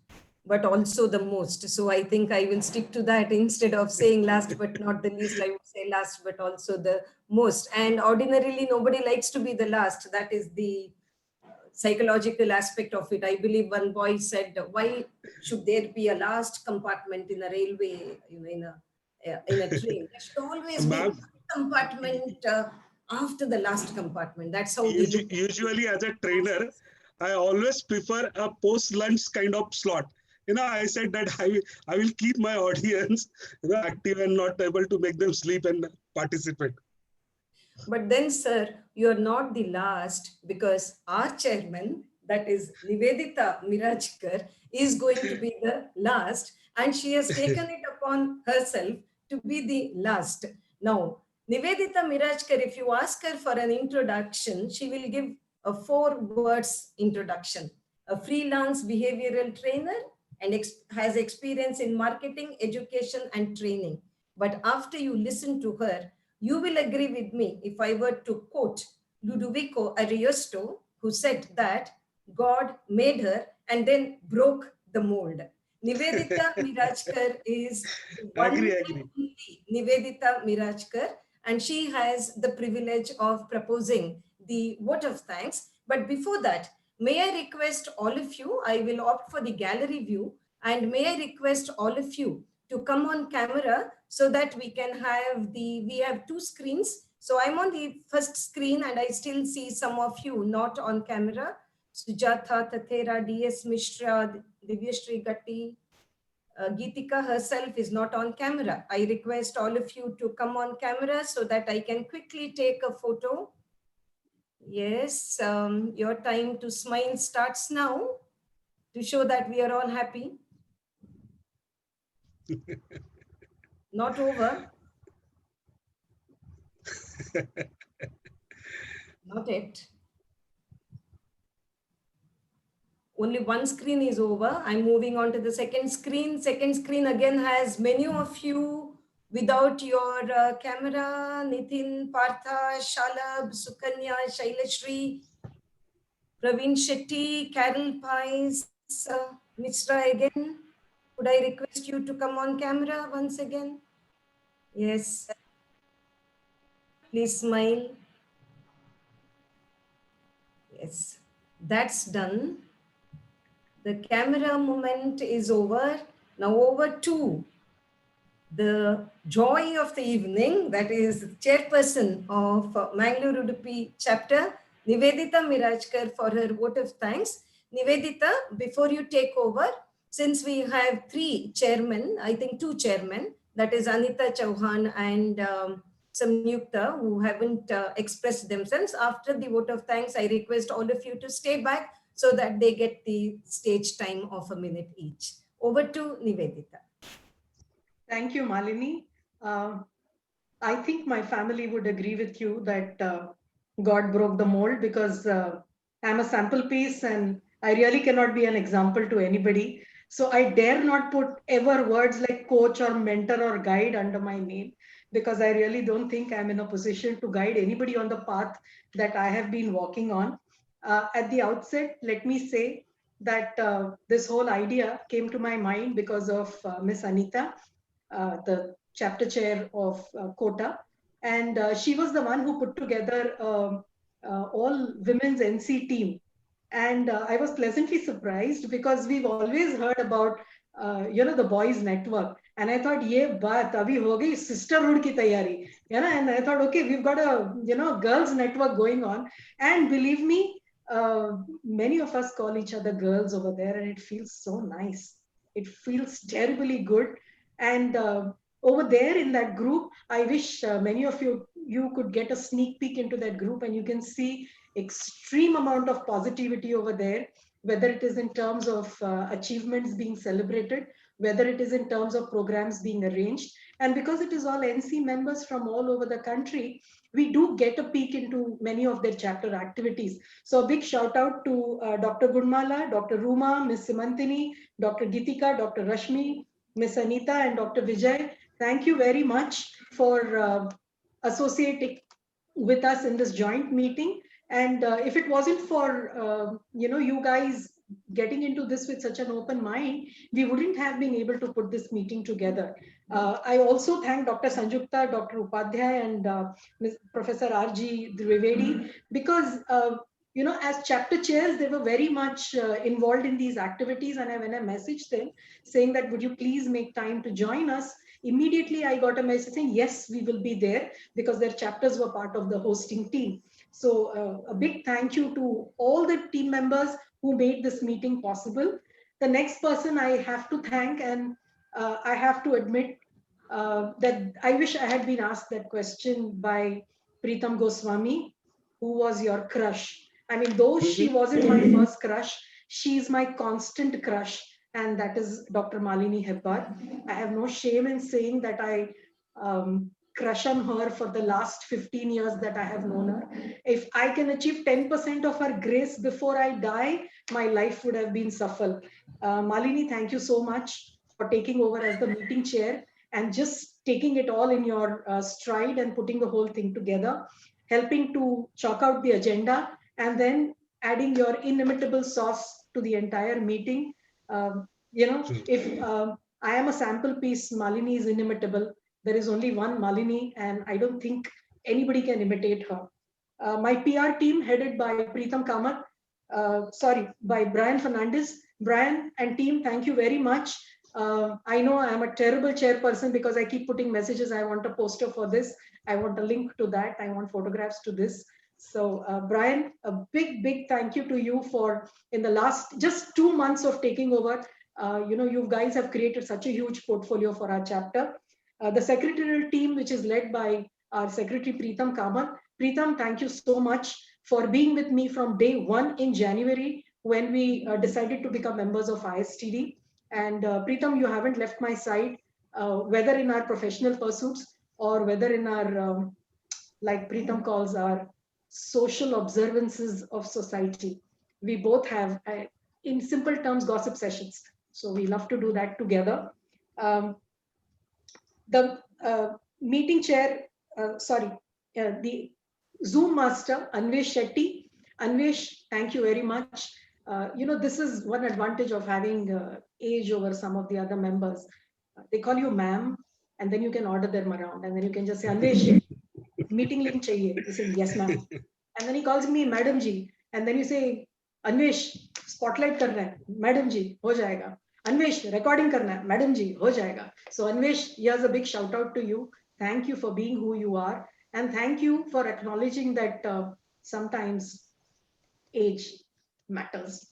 but also the most. So I think I will stick to that. Instead of saying last but not the least, I would say last but also the most. And ordinarily, nobody likes to be the last. That is the psychological aspect of it. I believe one boy said, why should there be a last compartment in a railway, in a train? There should always be a compartment after the last compartment. That's how we look.
Usually as a trainer, I always prefer a post-lunch kind of slot. I said that I will keep my audience active and not able to make them sleep and participate.
But then, sir, you're not the last, because our chairman, that is Nivedita Mirajkar, is going to be the last, and she has taken it upon herself to be the last. Now, Nivedita Mirajkar, if you ask her for an introduction, she will give a 4 words introduction. A freelance behavioral trainer and has experience in marketing, education, and training. But after you listen to her, you will agree with me if I were to quote Ludovico Ariosto, who said that God made her and then broke the mold. Nivedita Mirajkar is one Nivedita Mirajkar, and she has the privilege of proposing the vote of thanks. But before that, may I request all of you, I will opt for the gallery view, and may I request all of you to come on camera so that we can have we have 2 screens. So I'm on the first screen and I still see some of you not on camera. Sujatha Tathera, DS Mishra, Divyashree Gatti, Geetika herself is not on camera. I request all of you to come on camera so that I can quickly take a photo. Yes, your time to smile starts now to show that we are all happy. Not over. Not yet. Only one screen is over. I'm moving on to the second screen. Second screen again has many of you without your camera. Nitin, Partha, Shalab, Sukanya, Shailashri, Praveen Shetty, Carol Pies, Mishra again. Could I request you to come on camera once again? Yes. Please smile. Yes, that's done. The camera moment is over. Now over to the joy of the evening, that is chairperson of Mangalore Udupi chapter, Nivedita Mirajkar, for her vote of thanks. Nivedita, before you take over, since we have 3 chairmen, I think 2 chairmen, that is Anita Chauhan and Samyukta, who haven't expressed themselves. After the vote of thanks, I request all of you to stay back so that they get the stage time of a minute each. Over to Nivedita.
Thank you, Malini. I think my family would agree with you that God broke the mold, because I'm a sample piece and I really cannot be an example to anybody. So I dare not put ever words like coach or mentor or guide under my name, because I really don't think I'm in a position to guide anybody on the path that I have been walking on. At the outset, let me say that this whole idea came to my mind because of Miss Anita, the chapter chair of Kota. And she was the one who put together all women's NC team. And I was pleasantly surprised, because we've always heard about, the boys network. And I thought, ye baat abhi ho gayi sisterhood ki tayari. And I thought, okay, we've got a, girls network going on. And believe me, many of us call each other girls over there, and it feels so nice. It feels terribly good. And over there in that group, I wish many of you could get a sneak peek into that group, and you can see extreme amount of positivity over there, whether it is in terms of achievements being celebrated, whether it is in terms of programs being arranged. And because it is all NC members from all over the country, we do get a peek into many of their chapter activities. So a big shout out to Dr. Gunmala, Dr. Ruma, Ms. Simantini, Dr. Geetika, Dr. Rashmi, Ms. Anita, and Dr. Vijay. Thank you very much for associating with us in this joint meeting. And if it wasn't for you guys getting into this with such an open mind, we wouldn't have been able to put this meeting together. I also thank Dr. Sanjukta, Dr. Upadhyay, and Professor R.G. Dwivedi, because as chapter chairs, they were very much involved in these activities. And when I messaged them saying that, would you please make time to join us? Immediately, I got a message saying, yes, we will be there, because their chapters were part of the hosting team. So a big thank you to all the team members who made this meeting possible. The next person I have to thank, and I have to admit that I wish I had been asked that question by Pritam Goswami, who was your crush. I mean, though she wasn't my first crush, she's my constant crush, and that is Dr. Malini Hebbar. I have no shame in saying that I crush on her for the last 15 years that I have known her. If I can achieve 10% of her grace before I die, my life would have been suffer. Malini, thank you so much for taking over as the meeting chair and just taking it all in your stride and putting the whole thing together, helping to chalk out the agenda, and then adding your inimitable sauce to the entire meeting. If I am a sample piece, Malini is inimitable. There is only one Malini, and I don't think anybody can imitate her. My PR team, headed by Pritam Kamath, by Brian Fernandez. Brian and team, thank you very much. I know I am a terrible chairperson because I keep putting messages. I want a poster for this. I want a link to that. I want photographs to this. So Brian, a big thank you to you for, in the last just 2 months of taking over, you guys have created such a huge portfolio for our chapter. The secretarial team, which is led by our secretary Pritam Kamath. Pritam, thank you so much for being with me from day one in January when we decided to become members of ISTD. And Pritam, you haven't left my side, whether in our professional pursuits or whether in our, like Pritam calls, our social observances of society. We both have, in simple terms, gossip sessions. So we love to do that together. The meeting chair, the Zoom master, Anvesh Shetty. Anvesh, thank you very much. This is one advantage of having age over some of the other members. They call you ma'am, and then you can order them around, and then you can just say, Anvesh, meeting link chahiye. You say, yes, ma'am. And then he calls me Madam Ji, and then you say, Anvesh, spotlight karna hai, Madam Ji, ho jayega. Anvesh, recording karna hai, Madam Ji, ho jayega. So Anvesh, here's a big shout out to you. Thank you for being who you are. And thank you for acknowledging that sometimes age matters.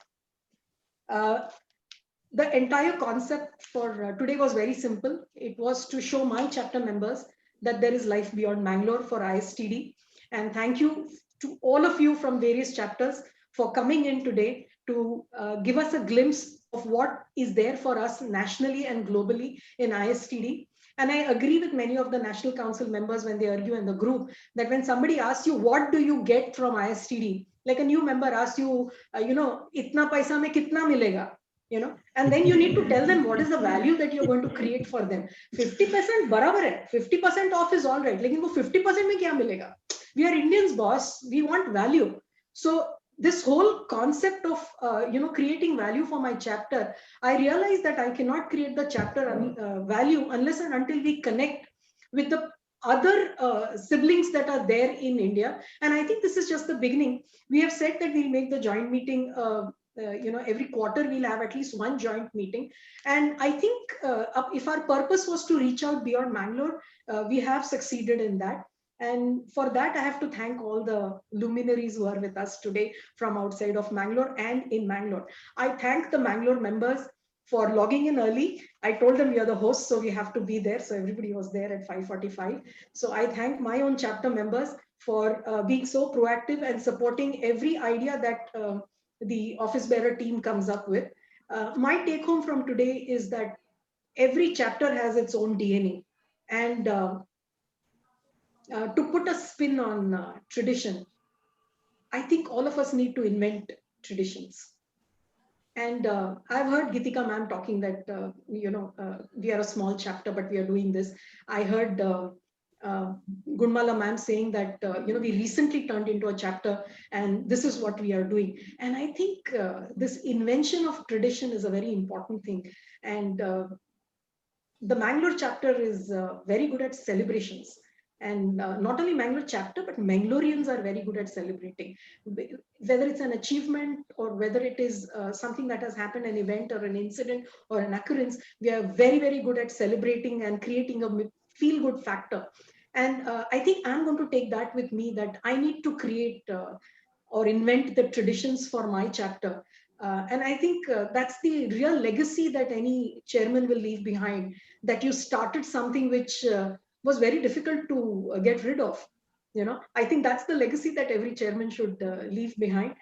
The entire concept for today was very simple. It was to show my chapter members that there is life beyond Mangalore for ISTD. And thank you to all of you from various chapters for coming in today to give us a glimpse of what is there for us nationally and globally in ISTD. And I agree with many of the National Council members when they argue in the group that when somebody asks you, what do you get from ISTD? Like a new member asks you, itna paisa mein kitna milega? And then you need to tell them what is the value that you're going to create for them. 50% barabar hai, 50% off is all right. Lekin wo 50% mein kya milega? We are Indians, boss. We want value. So this whole concept of creating value for my chapter, I realized that I cannot create the chapter value unless and until we connect with the other siblings that are there in India. And I think this is just the beginning. We have said that we'll make the joint meeting every quarter we'll have at least one joint meeting. And I think if our purpose was to reach out beyond Mangalore, we have succeeded in that. And for that, I have to thank all the luminaries who are with us today from outside of Mangalore and in Mangalore. I thank the Mangalore members for logging in early. I told them we are the hosts, so we have to be there. So everybody was there at 5:45. So I thank my own chapter members for being so proactive and supporting every idea that the office bearer team comes up with. My take home from today is that every chapter has its own DNA. And to put a spin on tradition, I think all of us need to invent traditions. And I've heard Gitika ma'am talking that, we are a small chapter, but we are doing this. I heard Gunmala ma'am saying that, we recently turned into a chapter and this is what we are doing. And I think this invention of tradition is a very important thing. And the Mangalore chapter is very good at celebrations. And not only Mangalore chapter, but Mangaloreans are very good at celebrating. Whether it's an achievement or whether it is something that has happened, an event or an incident or an occurrence, we are very, very good at celebrating and creating a feel-good factor. And I think I'm going to take that with me, that I need to create or invent the traditions for my chapter. And I think that's the real legacy that any chairman will leave behind, that you started something which was very difficult to get rid of. I think that's the legacy that every chairman should leave behind.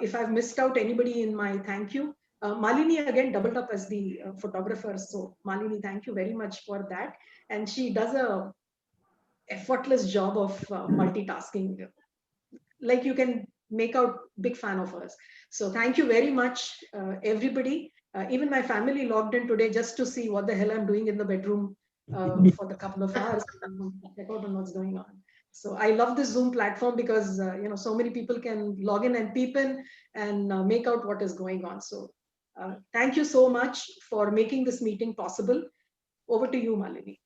If I've missed out anybody in my thank you, Malini again doubled up as the photographer. So Malini, thank you very much for that. And she does a effortless job of multitasking. Like you can make out, big fan of hers. So thank you very much, everybody. Even my family logged in today just to see what the hell I'm doing in the bedroom for the couple of hours. Check out on what's going on. So I love this Zoom platform because so many people can log in and peep in and make out what is going on. So thank you so much for making this meeting possible. Over to you, Malini.